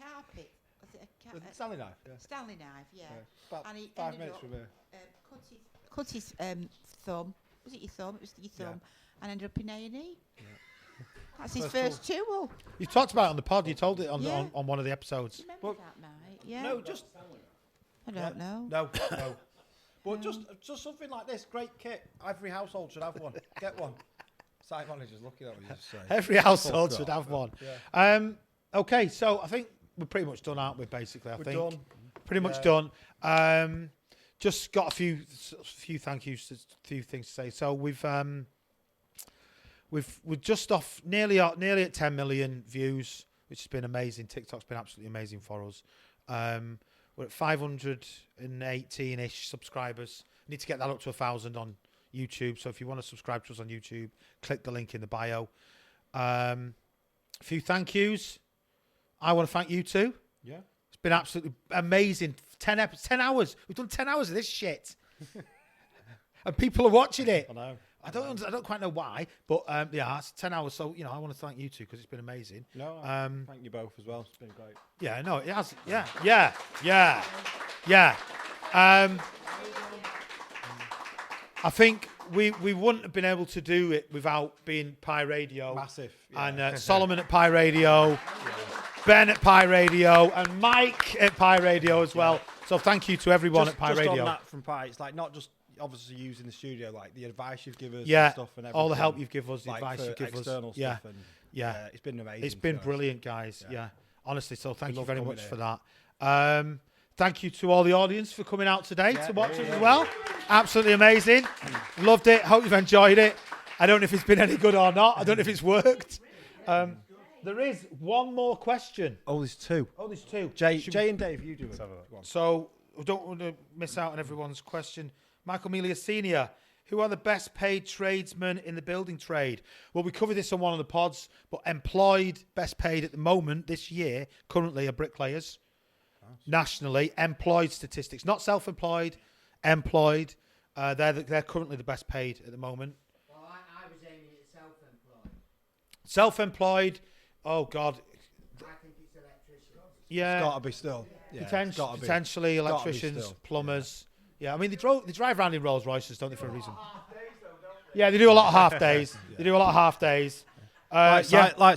Speaker 8: carpet. Was it a
Speaker 3: Stanley knife. Yeah.
Speaker 8: Stanley knife, yeah.
Speaker 3: About
Speaker 8: And he
Speaker 3: 5
Speaker 8: ended
Speaker 3: minutes
Speaker 8: up,
Speaker 3: from here.
Speaker 8: cut his thumb. Was it your thumb? It was your thumb. And ended up in A&E. That's his first tool.
Speaker 1: You talked about it on the pod. You told it on
Speaker 8: Yeah.
Speaker 1: on one of the episodes.
Speaker 8: Remember that night? Yeah.
Speaker 3: No, just
Speaker 8: I don't know.
Speaker 3: no. But just something like this, great kit. Every household should have one. Get one. Site manager's looking at me. Just saying.
Speaker 1: Every household should have one.
Speaker 3: Yeah.
Speaker 1: Okay, so I think we're pretty much done, aren't we? Basically,
Speaker 3: We're
Speaker 1: think
Speaker 3: done.
Speaker 1: Pretty much done. Just got a few thank yous, a few things to say. So we're just off nearly at 10 million views, which has been amazing. TikTok's been absolutely amazing for us. We're at 518-ish subscribers. Need to get that up to 1,000 on YouTube. So if you want to subscribe to us on YouTube, click the link in the bio. A few thank yous. I want to thank you too.
Speaker 3: Yeah.
Speaker 1: It's been absolutely amazing. 10 hours. We've done 10 hours of this shit. And people are watching it.
Speaker 3: I know.
Speaker 1: I don't quite know why, but yeah, it's 10 hours. So, I want to thank you two because it's been amazing.
Speaker 3: No, thank you both as well. It's been great.
Speaker 1: Yeah, no, it has. Yeah. I think we wouldn't have been able to do it without being Pi Radio.
Speaker 3: Massive.
Speaker 1: And Solomon at Pi Radio, Ben at Pi Radio, and Mike at Pi Radio as well. So thank you to everyone at Pi Radio.
Speaker 3: On that from Pi, it's like not just obviously using the studio, like the advice you've given us
Speaker 1: and
Speaker 3: stuff and everything.
Speaker 1: all the help you've given us, the
Speaker 3: like
Speaker 1: advice you've given us.
Speaker 3: External stuff. And, it's been amazing.
Speaker 1: It's been brilliant, guys. Yeah. Honestly, so thank you very much
Speaker 3: here.
Speaker 1: for that. Thank you to all the audience for coming out today to watch us as well. Absolutely amazing. Loved it. Hope you've enjoyed it. I don't know if it's been any good or not. I don't know if it's worked. There is one more question.
Speaker 3: Oh, there's two. Jay and Dave, you do it.
Speaker 1: So we don't want to miss out on everyone's question. Michael Melia Senior, who are the best paid tradesmen in the building trade? Well, we covered this on one of the pods, but employed, best paid at the moment this year, currently are bricklayers. Nationally, employed statistics, not self-employed, employed. They're currently the best paid at the moment.
Speaker 7: Well, I was aiming at self-employed.
Speaker 1: Self-employed, oh God.
Speaker 7: I think it's electricians.
Speaker 1: Yeah.
Speaker 3: It's got to be still. Yeah,
Speaker 1: potentially electricians, plumbers. Yeah, I mean, they drive around in Rolls Royces, don't they, for a reason? Yeah, they do a lot of half days. They do a lot of half days.
Speaker 3: Like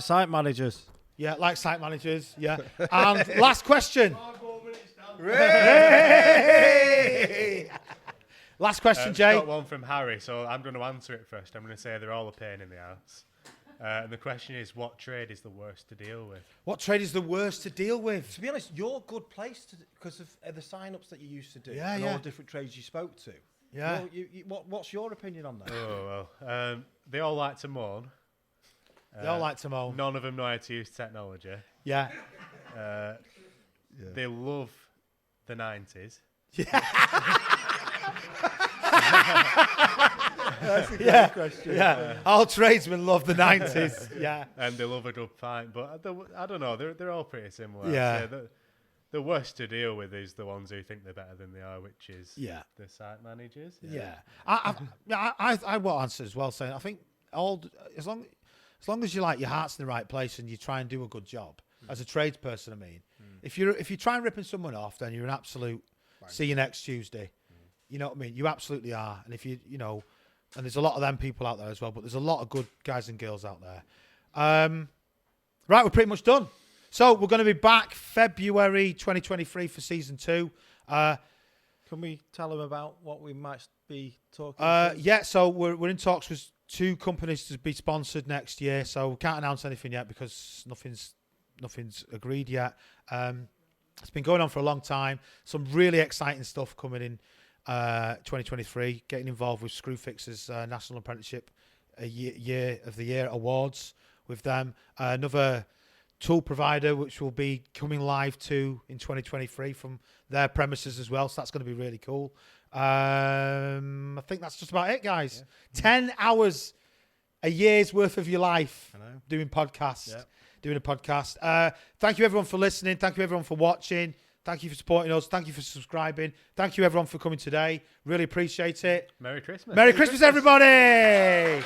Speaker 3: site managers.
Speaker 1: Yeah, like site managers. Yeah. And last question. Last question, Jay.
Speaker 2: Got one from Harry, so I'm going to answer it first. I'm going to say they're all a pain in the ass. And the question is, what trade is the worst to deal with?
Speaker 1: What trade is the worst to deal with?
Speaker 3: To be honest, you're a good place to because of the sign-ups that you used to do and all the different trades you spoke to.
Speaker 1: Yeah.
Speaker 3: What's your opinion on that?
Speaker 2: Oh, well. They all like to moan.
Speaker 1: They all like to moan.
Speaker 2: None of them know how to use technology.
Speaker 1: Yeah.
Speaker 2: They love the 90s.
Speaker 3: That's a great question.
Speaker 1: Yeah. All tradesmen love the 90s. Yeah.
Speaker 2: And they love a good pint, but I don't know. They're all pretty similar.
Speaker 1: Yeah.
Speaker 2: The worst to deal with is the ones who think they're better than they are, which is the site managers.
Speaker 1: Yeah. I will answer as well, saying I think as long as you like your heart's in the right place and you try and do a good job as a tradesperson, I mean, if you try and ripping someone off, then you're an absolute see you next Tuesday. You know what I mean? You absolutely are. And if and there's a lot of them people out there as well, but there's a lot of good guys and girls out there. Right, we're pretty much done. So we're going to be back February 2023 for season 2.
Speaker 3: Can we tell them about what we might be talking about?
Speaker 1: Yeah, so we're in talks with 2 companies to be sponsored next year. So we can't announce anything yet because nothing's agreed yet. It's been going on for a long time. Some really exciting stuff coming in 2023. Getting involved with Screwfix's National Apprenticeship Year of the Year awards with them. Another tool provider which will be coming live too in 2023 from their premises as well. So that's going to be really cool. I think that's just about it, guys. Yeah. 10 hours a year's worth of your life doing podcasts. Yeah. Doing a podcast. Thank you everyone for listening. Thank you everyone for watching. Thank you for supporting us. Thank you for subscribing. Thank you everyone for coming today. Really appreciate it.
Speaker 2: Merry Christmas.
Speaker 1: Merry Christmas, everybody.